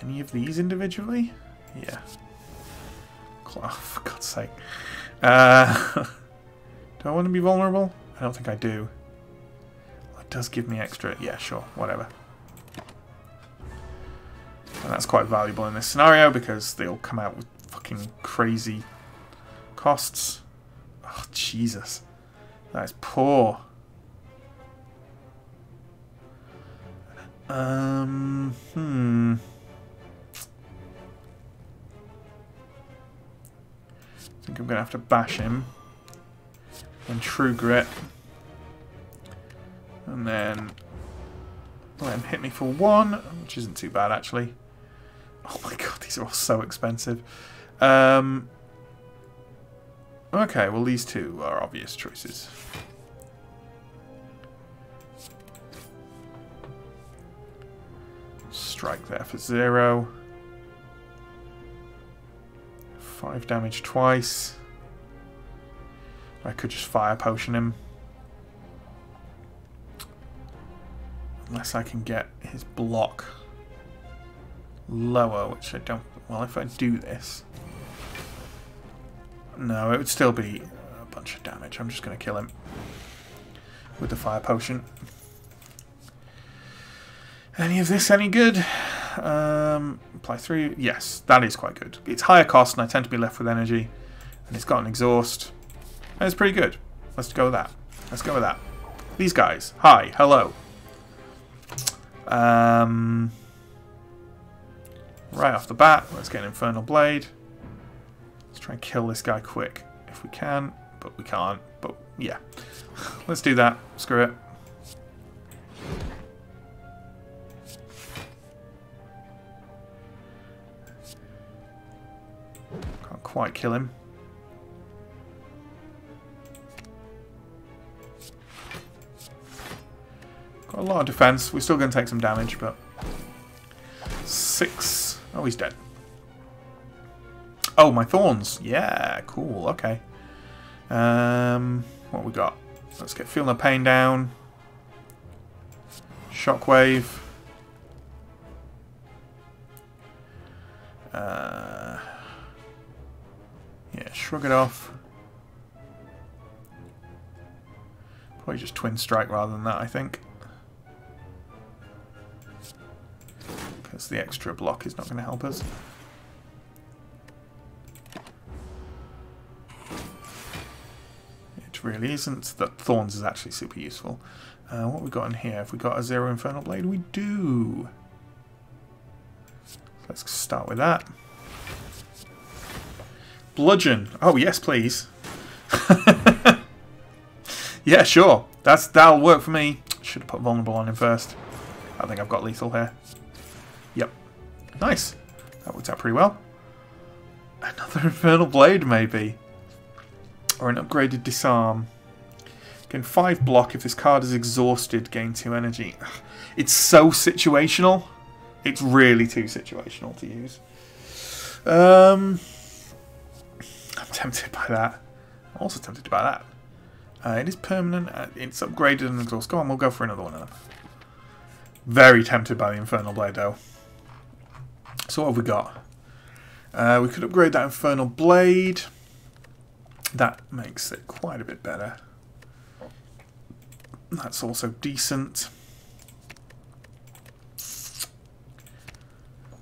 any of these individually. Yeah. Oh, for God's sake. Do I want to be vulnerable? I don't think I do. Well, it does give me extra. Yeah, sure. Whatever. And that's quite valuable in this scenario because they'll come out with fucking crazy costs. Oh, Jesus. That is poor. I think I'm going to have to bash him. And True Grit. And then let him hit me for 1, which isn't too bad actually. Oh my god, these are all so expensive. Okay, well these two are obvious choices. Strike there for 0. 5 damage twice. I could just fire potion him. Unless I can get his block lower, which I don't... Well, if I do this... No, it would still be a bunch of damage. I'm just going to kill him with the fire potion. Any of this any good? Apply 3. Yes, that is quite good. It's higher cost and I tend to be left with energy. And it's got an exhaust. And it's pretty good. Let's go with that. Let's go with that. These guys. Hi. Hello. Right off the bat, let's get an Infernal Blade. Let's try and kill this guy quick if we can. But we can't. But yeah. Let's do that. Screw it. Can't quite kill him. Got a lot of defense. We're still going to take some damage, but 6. Oh, he's dead. Oh, my thorns. Yeah, cool. Okay. What we got? Let's get Feel No Pain down. Shockwave. Yeah, shrug it off. Probably just Twin Strike rather than that, I think. Because the extra block is not going to help us. It really isn't. That Thorns is actually super useful. What have we got in here? Have we got a 0 Infernal Blade? We do. Let's start with that. Bludgeon. Oh, yes, please. Yeah, sure. That'll work for me. Should have put Vulnerable on him first. I think I've got lethal here. Yep. Nice. That worked out pretty well. Another Infernal Blade, maybe. Or an upgraded Disarm. Gain 5 block. If this card is exhausted, gain 2 energy. It's so situational. It's really too situational to use. I'm tempted by that. I'm also tempted by that. It is permanent. It's upgraded and exhaust. Go on, we'll go for another one of them. Very tempted by the Infernal Blade, though. So what have we got? We could upgrade that Infernal Blade. That makes it quite a bit better. That's also decent.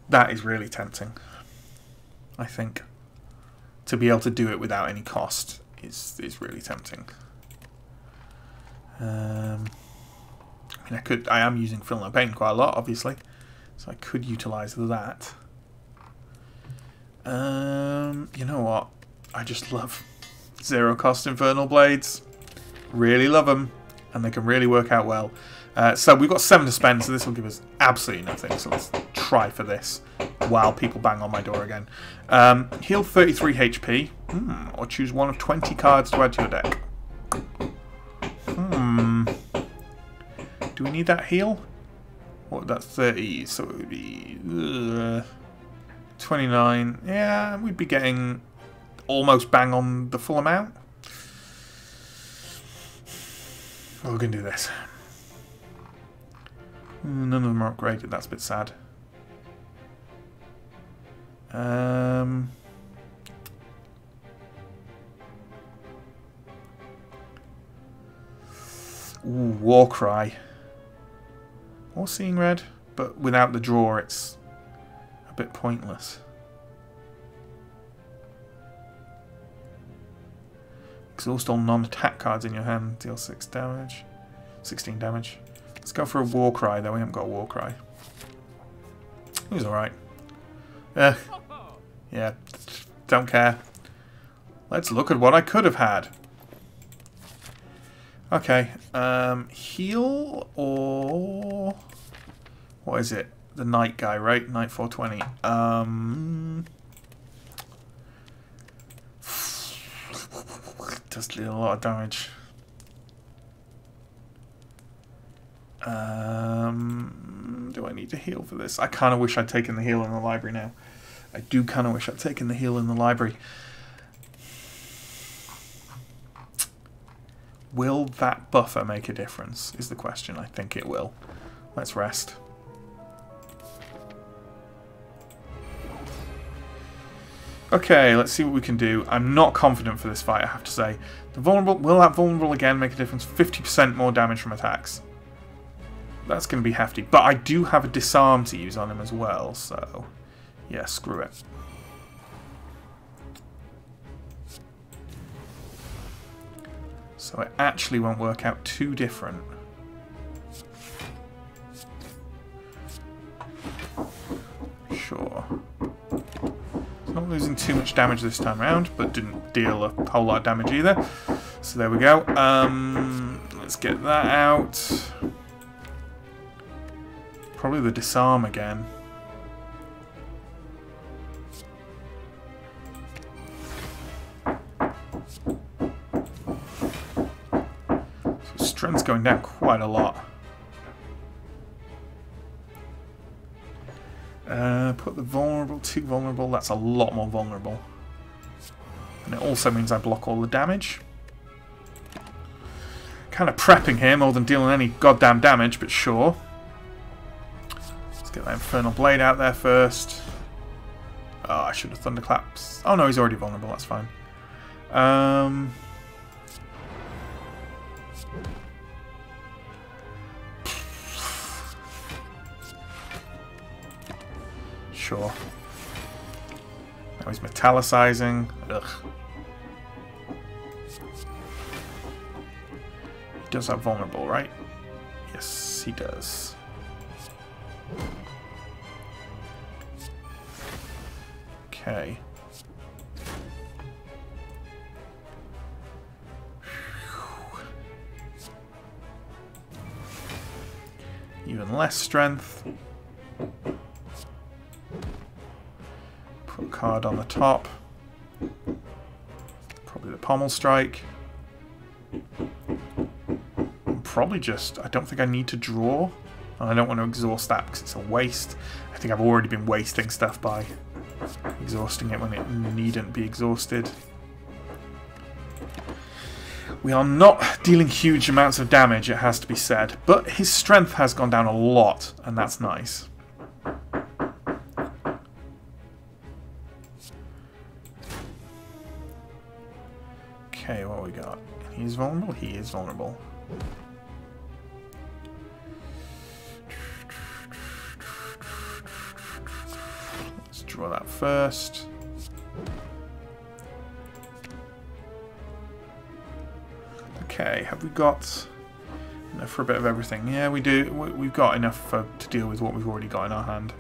That is really tempting, I think. To be able to do it without any cost is really tempting. I mean, I am using Feel No Pain quite a lot, obviously, so I could utilise that. You know what? I just love 0 cost Infernal Blades. Really love them, and they can really work out well. So we've got 7 to spend, so this will give us absolutely nothing. So let's try for this while people bang on my door again. Heal 33 HP, or choose one of 20 cards to add to your deck. Do we need that heal? What, that's 30, so it would be 29. Yeah, we'd be getting almost bang on the full amount. Well, we're going to do this. None of them are upgraded, that's a bit sad. Ooh, Warcry. Or Seeing Red, but without the draw it's a bit pointless. Exhaust all non-attack cards in your hand, deal 6 damage. 16 damage. Let's go for a Warcry though, we haven't got a Warcry. He was alright. Yeah, don't care. Let's look at what I could have had. Okay, heal or... What is it? The Knight guy, right? Knight 420. Does deal a lot of damage. Do I need to heal for this? I kind of wish I'd taken the heal in the library now. I do kind of wish I'd taken the heal in the library. Will that buffer make a difference, is the question. I think it will. Let's rest. Okay, let's see what we can do. I'm not confident for this fight, I have to say. The vulnerable, will that vulnerable again make a difference? 50% more damage from attacks. That's going to be hefty. But I do have a disarm to use on him as well, so... yeah, screw it. So it actually won't work out too different. Sure. Not losing too much damage this time around, but didn't deal a whole lot of damage either. So there we go. Let's get that out. Probably the disarm again. So strength's going down quite a lot. Put the vulnerable, 2 vulnerable, that's a lot more vulnerable. And it also means I block all the damage. Kind of prepping here more than dealing any goddamn damage, but sure. Let's get that Infernal Blade out there first. Oh, I should have Thunderclaps. Oh no, he's already vulnerable, that's fine. Sure. Now he's metallicizing. Ugh. He does have vulnerable, right? Yes, he does. Okay. Even less strength. Put a card on the top. Probably the Pommel Strike. Probably just, I don't think I need to draw. And I don't want to exhaust that because it's a waste. I think I've already been wasting stuff by exhausting it when it needn't be exhausted. We are not dealing huge amounts of damage, it has to be said. But his strength has gone down a lot, and that's nice. Okay, what we got? He's vulnerable? He is vulnerable. Let's draw that first. Okay, have we got enough for a bit of everything? Yeah, we do. We've got enough to deal with what we've already got in our hand.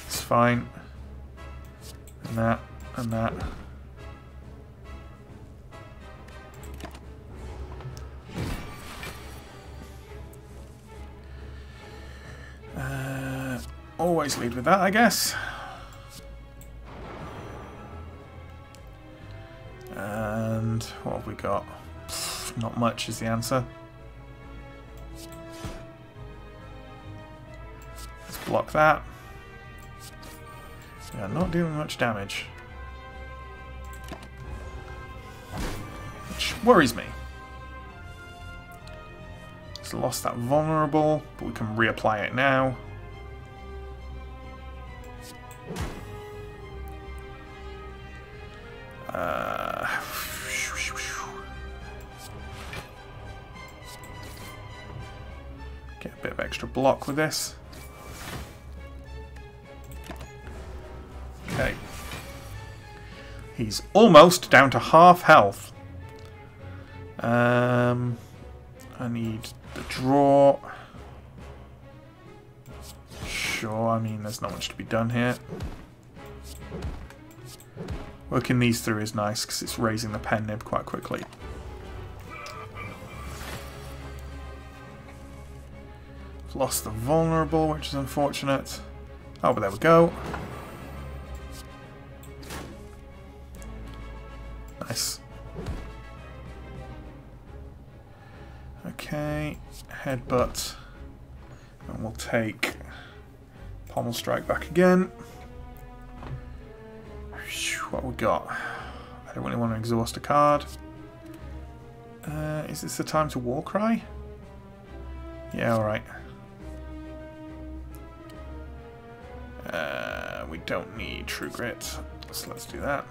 It's fine. And that, and that. Always lead with that, I guess. And what have we got? Not much is the answer. block that. We are not doing much damage, which worries me. It's lost that vulnerable, but we can reapply it now. Get a bit of extra block with this. Okay. He's almost down to half health. I need the draw. Sure, I mean, there's not much to be done here. Working these through is nice because it's raising the pen nib quite quickly. Lost the vulnerable, which is unfortunate. Oh, but there we go. Nice. Okay, headbutt. And we'll take pommel strike back again. What we got? I don't really want to exhaust a card. Is this the time to war cry? Yeah, alright. We don't need True Grit, so let's do that.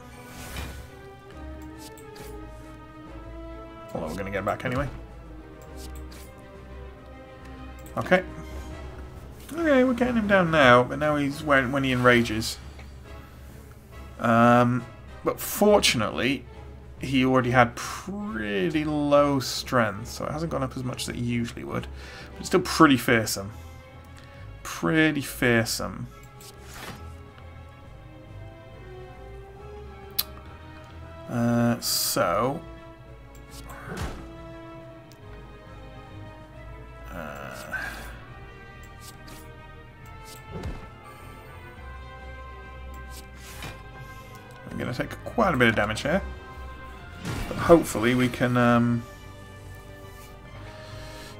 Although we're going to get back anyway. Okay. Okay, we're getting him down now, but now he's when he enrages. But fortunately, he already had pretty low strength, so it hasn't gone up as much as it usually would. But it's still pretty fearsome. Pretty fearsome. So... I'm going to take quite a bit of damage here. But hopefully we can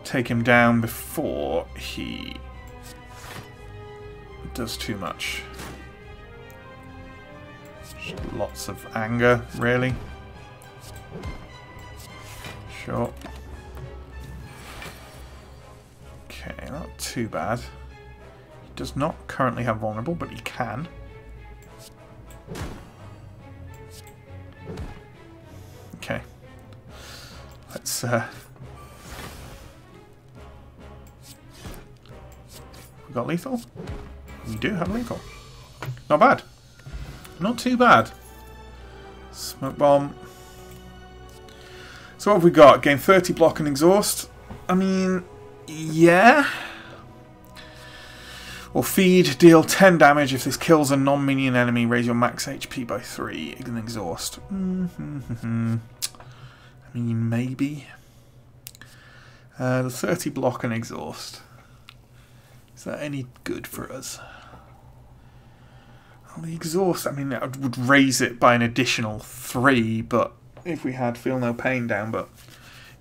take him down before he does too much. Just lots of anger, really. Sure. Okay, not too bad. He does not currently have vulnerable, but he can. Okay. Let's we got lethal? We do have lethal. Not bad. Not too bad. Smoke bomb. So what have we got? Gain 30 block and exhaust. I mean, yeah. Or feed, deal 10 damage if this kills a non-minion enemy. Raise your max HP by 3 and exhaust. I mean, maybe. The 30 block and exhaust. Is that any good for us? Well, the exhaust, I mean, that would raise it by an additional 3, but if we had feel no pain down, but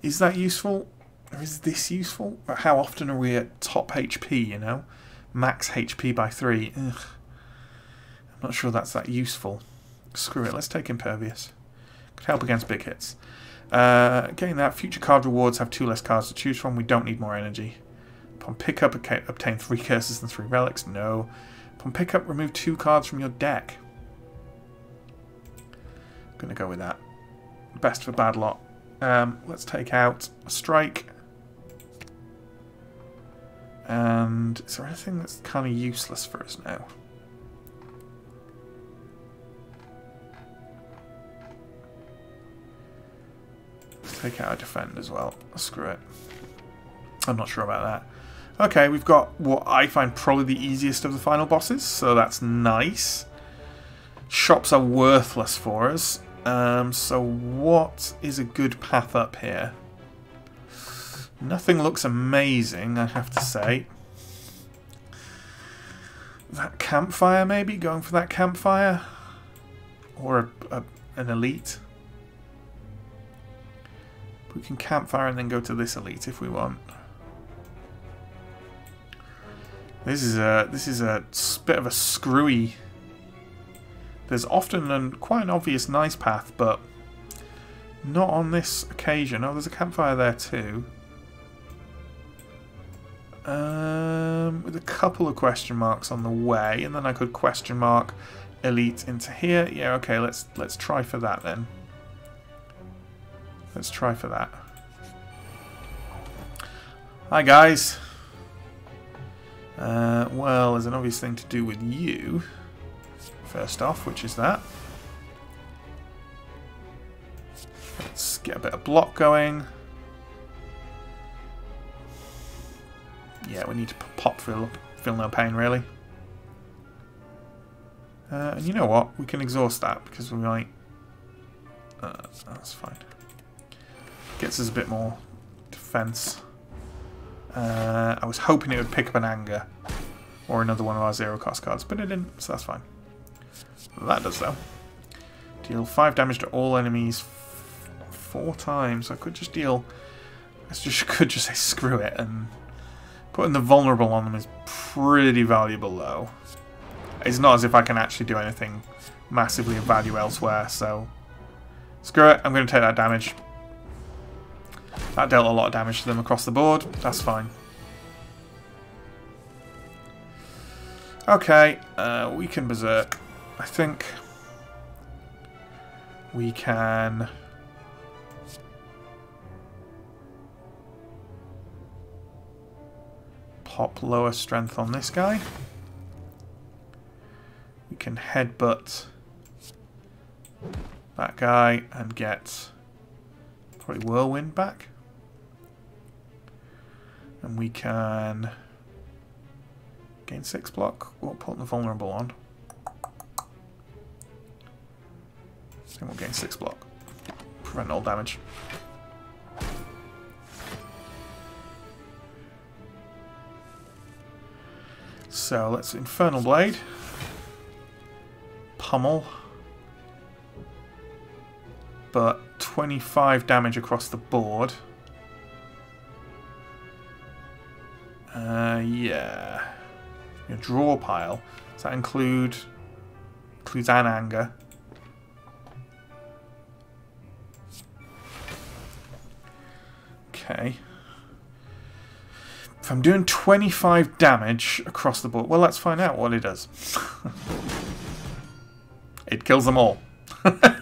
is that useful? Or is this useful? Or how often are we at top HP, you know? Max HP by 3. Ugh. I'm not sure that's that useful. Screw it, let's take Impervious. Could help against big hits. Getting that, future card rewards have 2 less cards to choose from. We don't need more energy. Upon pickup, obtain 3 curses and 3 relics. No. Upon pickup, remove 2 cards from your deck. I'm going to go with that. Best for bad lot. Let's take out a strike. And is there anything that's kind of useless for us now? Let's take out a defend as well. Screw it. I'm not sure about that. Okay, we've got what I find probably the easiest of the final bosses, so that's nice. Shops are worthless for us. So what is a good path up here? Nothing looks amazing, I have to say. That campfire, maybe? Going for that campfire? Or an elite? We can campfire and then go to this elite if we want. This is a bit of a screwy. There's often quite an obvious nice path, but not on this occasion. Oh, there's a campfire there too. With a couple of question marks on the way, and then I could question mark elite into here. Yeah, okay, let's try for that then. Let's try for that. Hi guys. Well, there's an obvious thing to do with you first off, which is that. Let's get a bit of block going. Yeah, we need to pop feel no pain, really. And you know what? We can exhaust that because we might... that's fine. Gets us a bit more defense. I was hoping it would pick up an anger or another one of our zero cost cards, but it didn't, so that's fine. That does, though. Deal 5 damage to all enemies 4 times. I could just deal... could just say screw it, and putting the vulnerable on them is pretty valuable, though. It's not as if I can actually do anything massively of value elsewhere, so screw it. I'm going to take that damage. That dealt a lot of damage to them across the board. That's fine. Okay, we can berserk. I think we can pop lower strength on this guy. We can headbutt that guy and get probably whirlwind back. And we can gain 6 block while putting the vulnerable on. And we'll gain 6 block. Prevent all damage. So let's Infernal Blade. Pummel. But 25 damage across the board. Yeah. Your draw pile. Does that includes an anger? Okay. If I'm doing 25 damage across the board, well, let's find out what it does. It kills them all. For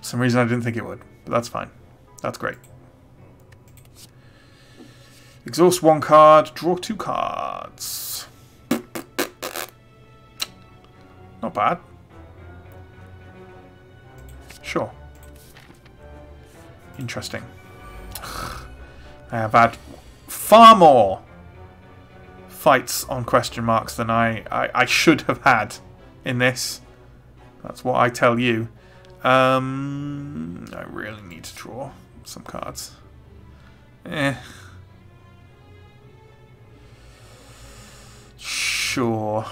some reason I didn't think it would, but that's fine. That's great. Exhaust 1 card, draw 2 cards. Not bad. Sure. Interesting. I have had far more fights on question marks than I should have had in this. That's what I tell you. I really need to draw some cards. Sure.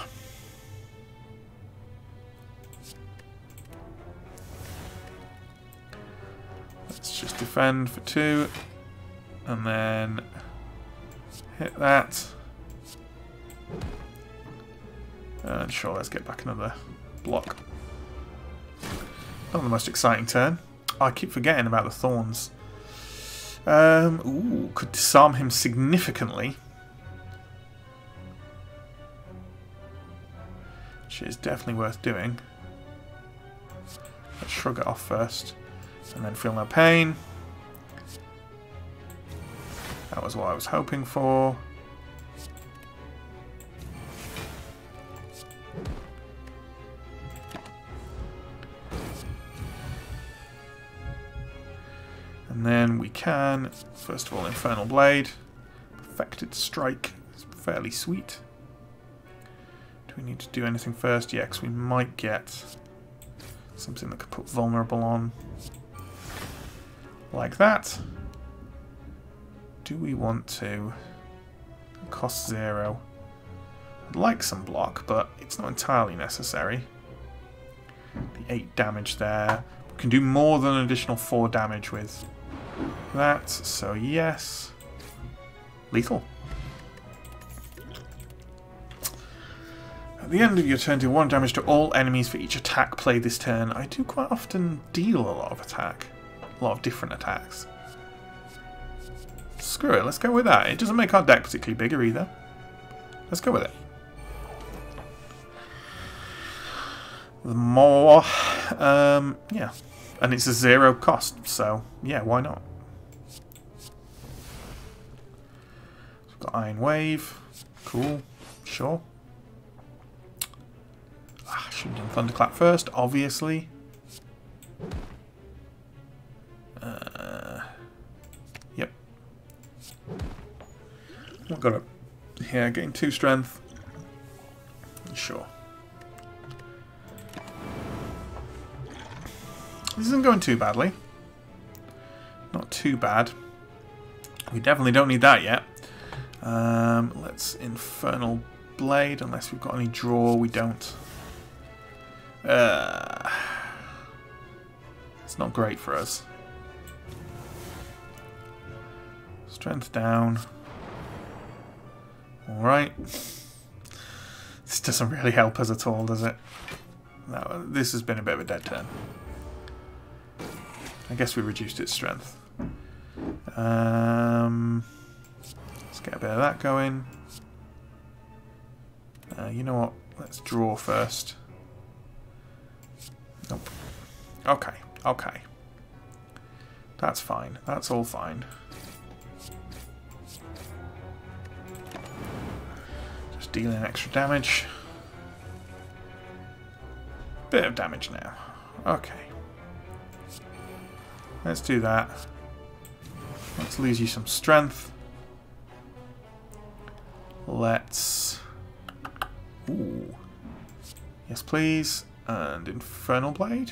Let's just defend for 2. And then hit that. And sure, let's get back another block. Not the most exciting turn. Oh, I keep forgetting about the thorns. Ooh, could disarm him significantly. Which is definitely worth doing. Let's shrug it off first. And then feel no pain. That was what I was hoping for. And then we can, first of all, Infernal Blade. Perfected Strike is fairly sweet. Do we need to do anything first? Yeah, because we might get something that could put Vulnerable on. Like that. Do we want to? It costs 0. I'd like some block, but it's not entirely necessary. The 8 damage there. We can do more than an additional 4 damage with that, so yes. Lethal. At the end of your turn, do 1 damage to all enemies for each attack played this turn. I do quite often deal a lot of attack. A lot of different attacks. Screw it, let's go with that. It doesn't make our deck particularly bigger either. Let's go with it. More. Yeah. And it's a 0 cost, so yeah, why not? We've got Iron Wave. Cool. Sure. Should have done Thunderclap first, obviously. Yep. What got up here? Getting 2 strength. Sure. This isn't going too badly. Not too bad. We definitely don't need that yet. Let's Infernal Blade, unless we've got any draw. We don't. It's not great for us. Strength down. Alright. This doesn't really help us at all, does it? No, this has been a bit of a dead turn. I guess we reduced its strength. Let's get a bit of that going. You know what? Let's draw first. Nope. Okay, okay. That's fine. That's all fine. Just dealing extra damage. Bit of damage now. Okay. Let's do that. Let's lose you some strength. Let's... Ooh. Yes, please. And Infernal Blade?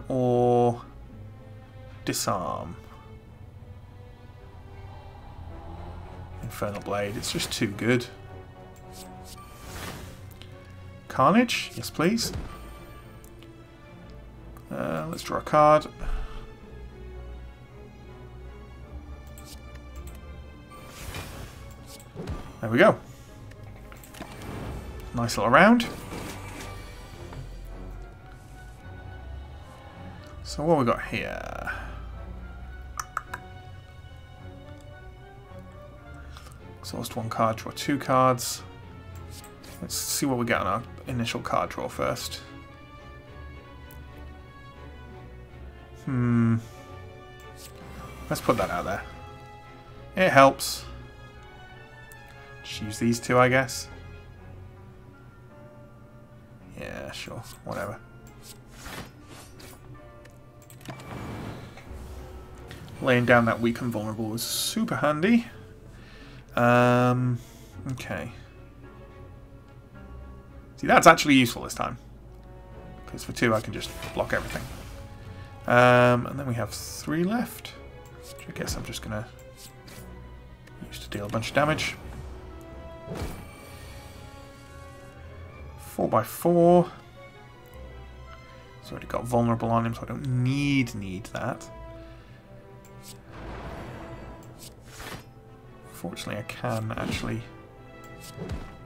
Or Disarm? Infernal Blade. It's just too good. Carnage? Yes, please. Let's draw a card. There we go. Nice little round. So what we got here? Exhaust 1 card, draw 2 cards. Let's see what we get on our initial card draw first. Let's put that out there. It helps. Just use these 2, I guess. Yeah, sure. Whatever. Laying down that weak and vulnerable was super handy. Okay. See, that's actually useful this time. Because for 2 I can just block everything. And then we have 3 left. Which I guess I'm just going to use to deal a bunch of damage. 4x4. He's already got vulnerable on him, so I don't need that. Fortunately, I can actually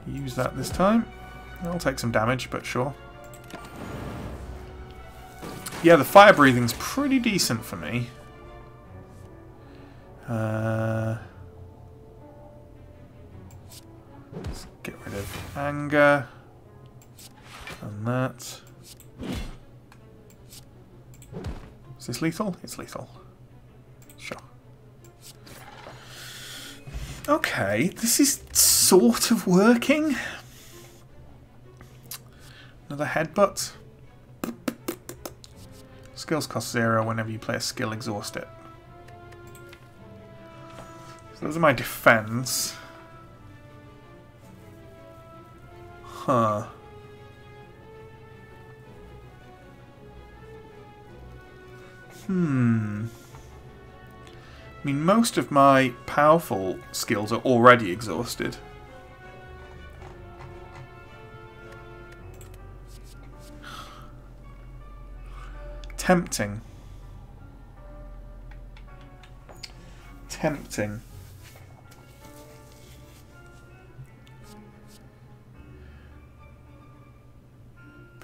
use that this time. I'll take some damage, but sure. Yeah, the fire breathing's pretty decent for me. Let's get rid of anger. And that. Is this lethal? It's lethal. Sure. Okay, this is sort of working. Another headbutt. Skills cost 0 whenever you play a skill, exhaust it. So those are my defense. Huh. I mean, most of my powerful skills are already exhausted. Tempting. Tempting.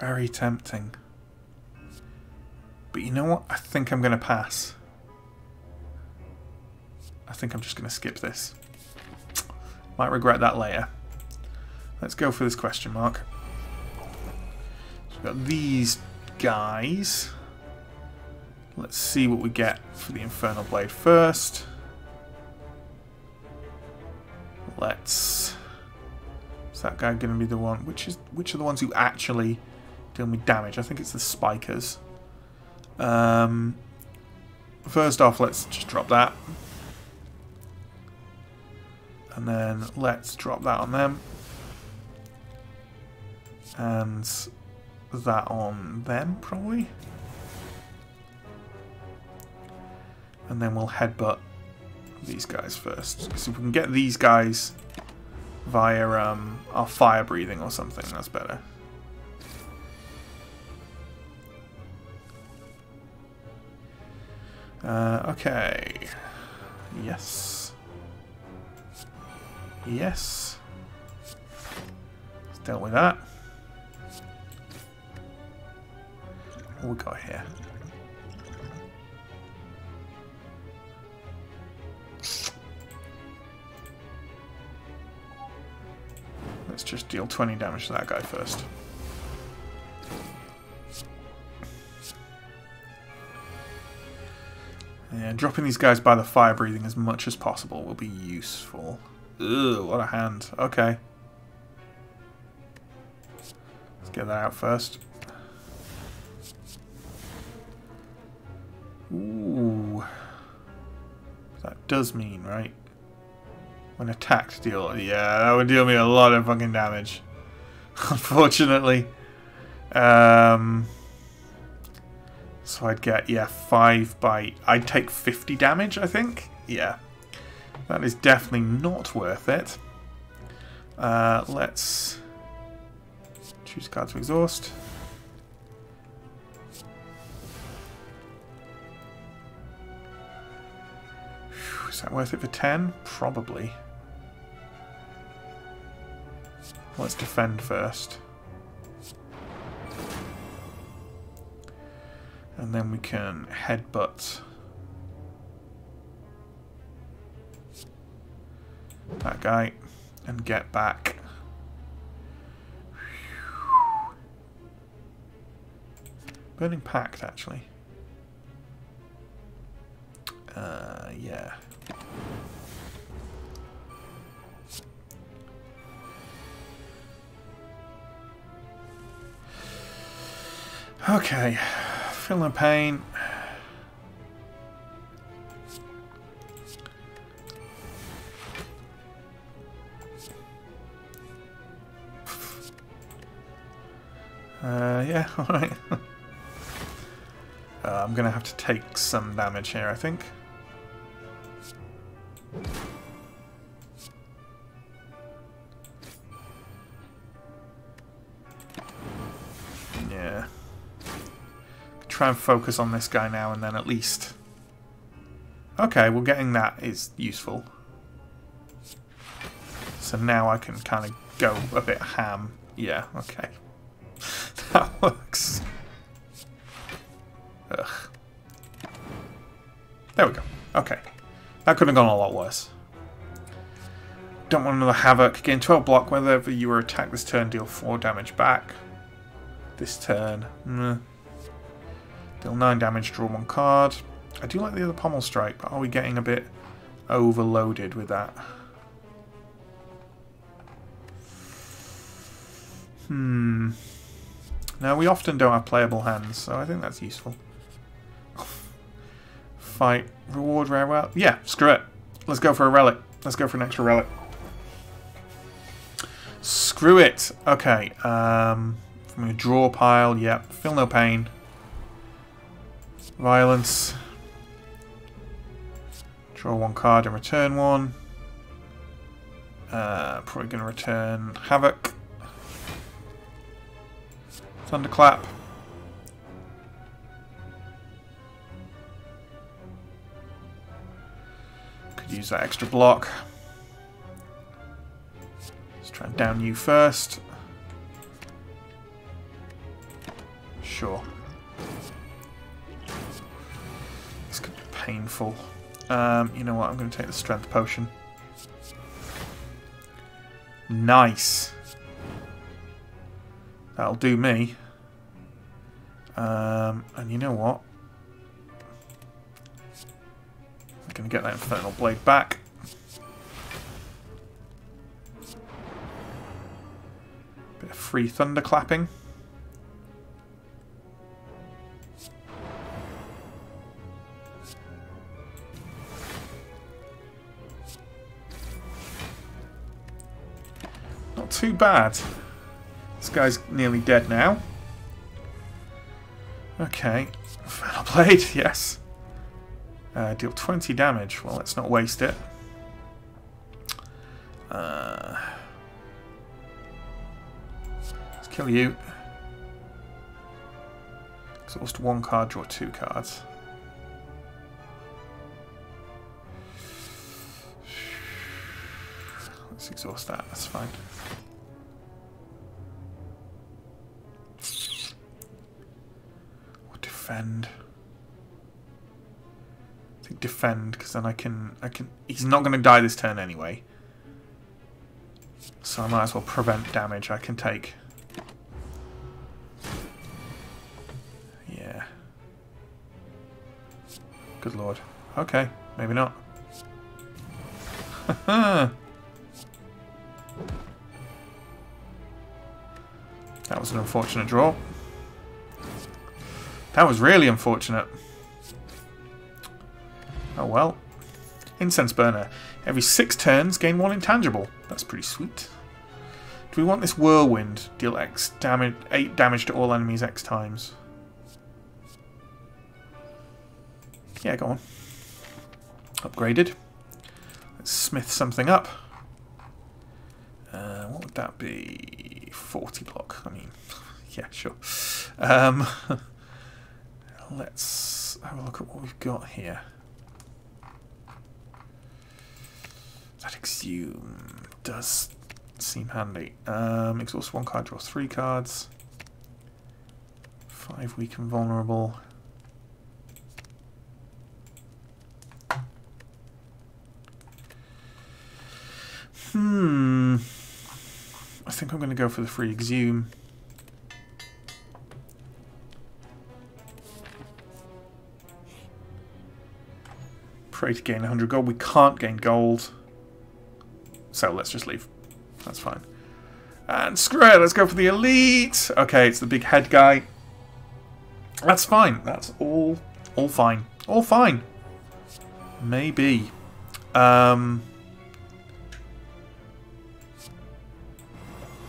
very tempting. But you know what? I think I'm going to pass. I think I'm just going to skip this. Might regret that later. Let's go for this question mark. So we've got these guys. Let's see what we get for the Infernal Blade first. Let's... Is that guy going to be the one? Which are the ones who actually deal me damage? I think it's the spikers. First off, let's just drop that. And then let's drop that on them. And that on them, probably. And then we'll headbutt these guys first. Because if we can get these guys via our fire breathing or something, that's better. Okay. Yes. Yes. Let's deal with that. What we got here? Let's just deal 20 damage to that guy first. Yeah, dropping these guys by the fire breathing as much as possible will be useful. Ugh, what a hand. Okay. Let's get that out first. Ooh. That does mean, right? When attacked deal... Yeah, that would deal me a lot of fucking damage. Unfortunately. So I'd get, yeah, 5 by... I'd take 50 damage, I think. Yeah. That is definitely not worth it. Let's choose card to exhaust. Is that worth it for 10? Probably. Let's defend first. And then we can headbutt that guy and get back. Burning Pact, actually. Yeah. Okay. Feel no pain. Yeah, alright. I'm going to have to take some damage here, I think. Yeah. Try and focus on this guy now and then at least. Okay, well getting that is useful. So now I can kind of go a bit ham. Yeah, okay. That works. Ugh. There we go. Okay. That could have gone a lot worse. Don't want another Havoc. Gain 12 block. Whenever you were attacked this turn, deal 4 damage back. This turn. Deal 9 damage, draw 1 card. I do like the other Pommel Strike, but are we getting a bit overloaded with that? No, we often don't have playable hands, so I think that's useful. Fight. Reward rare well. Yeah, screw it. Let's go for a relic. Let's go for an extra relic. Screw it. Okay. From a draw pile. Yep. Feel no pain. Violence. Draw 1 card and return 1. Probably going to return Havoc. Thunderclap. Could use that extra block. Let's try and down you first. Sure. This could be painful. You know what? I'm going to take the strength potion. Nice. That'll do me. And you know what? I'm going to get that Infernal Blade back. Bit of free thunderclapping. Not too bad. This guy's nearly dead now. Okay. Infernal Blade, yes. Deal 20 damage. Well, let's not waste it. Let's kill you. Exhaust 1 card, draw 2 cards. Let's exhaust that, that's fine. Or defend. I think defend, because then I can he's not going to die this turn anyway. So I might as well prevent damage I can take. Yeah. Good lord. Okay, maybe not. That was an unfortunate draw. That was really unfortunate. Oh well. Incense Burner. Every 6 turns, gain 1 intangible. That's pretty sweet. Do we want this Whirlwind? Deal X damage, 8 damage to all enemies X times. Yeah, go on. Upgraded. Let's smith something up. What would that be? 40 block. I mean, yeah, sure. Let's have a look at what we've got here. That Exhume does seem handy. Exhaust 1 card, draw 3 cards. 5 weak and vulnerable. I think I'm going to go for the free Exhume. Pray to gain 100 gold. We can't gain gold. So let's just leave. That's fine. And screw it, let's go for the elite. Okay, it's the big head guy. That's fine. That's all fine. All fine. Maybe.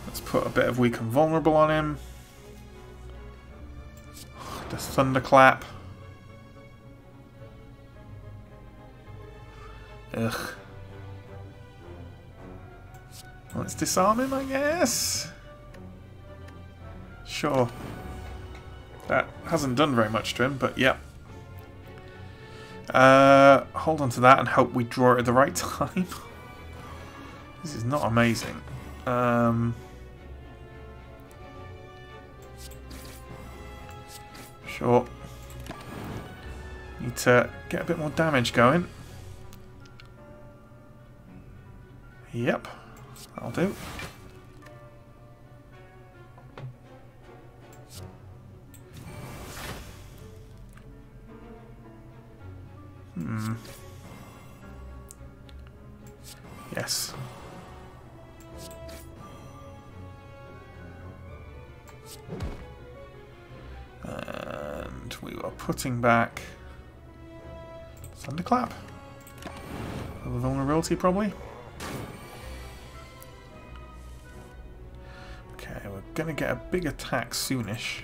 Let's put a bit of weak and vulnerable on him. The thunderclap. Ugh. Let's disarm him, I guess. Sure. That hasn't done very much to him, but yeah. Hold on to that and hope we draw it at the right time. This is not amazing. Sure. Need to get a bit more damage going. Yep. That'll do. Yes. And we are putting back Thunderclap. A vulnerability, probably. We're going to get a big attack soonish.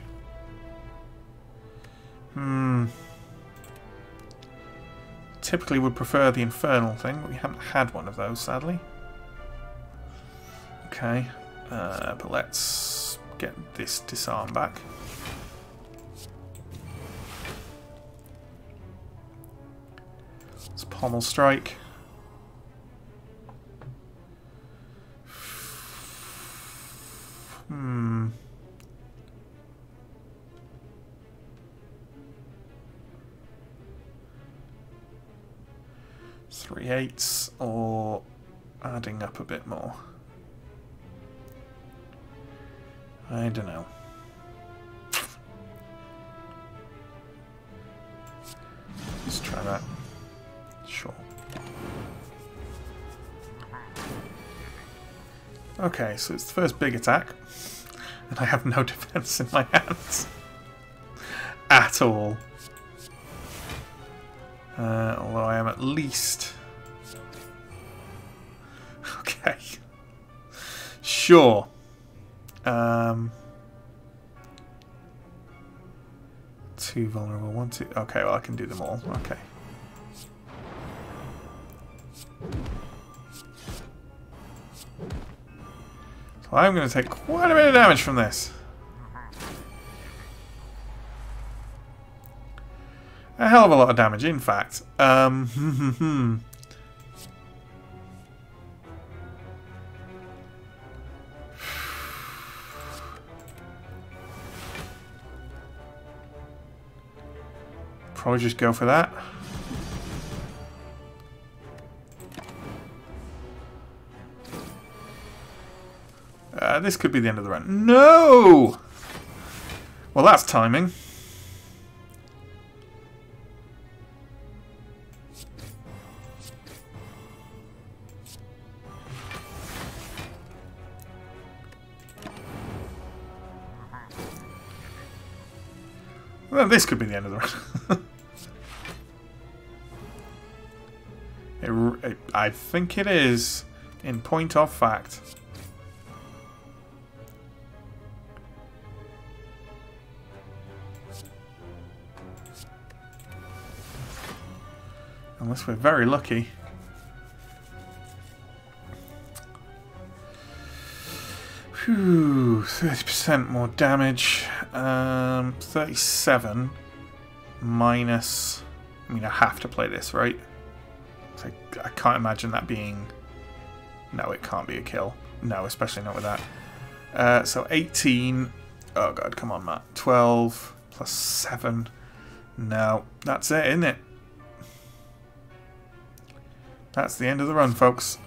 Typically would prefer the Infernal thing, but we haven't had one of those, sadly. Okay, but let's get this disarm back. Let's Pommel Strike. 3/8 or adding up a bit more. I don't know. Let's try that. Sure. Okay, so it's the first big attack, and I have no defense in my hands at all. Although I am at least... Okay. Sure. 2 vulnerable, 1, 2... Okay, well I can do them all. Okay. So I'm going to take quite a bit of damage from this. A hell of a lot of damage, in fact. Probably just go for that. This could be the end of the run. No! Well, that's timing. Well, this could be the end of the run. I think it is, in point of fact. Unless we're very lucky. Phew, 30% more damage. 37 minus... I mean, I have to play this, right? So I can't imagine that being... No, it can't be a kill. No, especially not with that. So 18... Oh god, come on, Matt. 12 plus 7. No, that's it, isn't it? That's the end of the run, folks.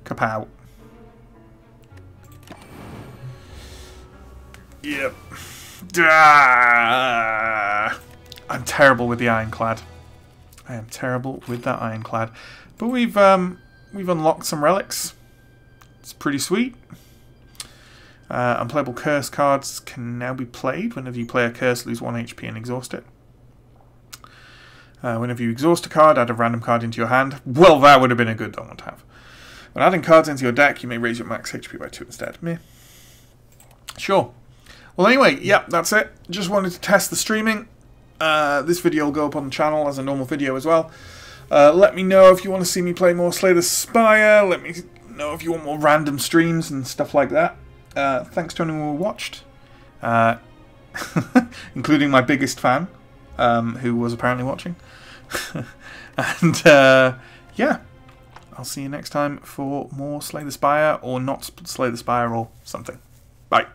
Kapow. Yep. I'm terrible with the Ironclad. I am terrible with that Ironclad. But we've unlocked some relics. It's pretty sweet. Unplayable curse cards can now be played. Whenever you play a curse, lose 1 HP and exhaust it. Whenever you exhaust a card, add a random card into your hand. Well, that would have been a good one to have. When adding cards into your deck, you may raise your max HP by 2 instead. Meh. Sure. Well, anyway, yeah, that's it. Just wanted to test the streaming. This video will go up on the channel as a normal video as well. Let me know if you want to see me play more Slay the Spire. Let me know if you want more random streams and stuff like that. Thanks to anyone who watched. Including my biggest fan, who was apparently watching. And, yeah. I'll see you next time for more Slay the Spire, or not Slay the Spire, or something. Bye.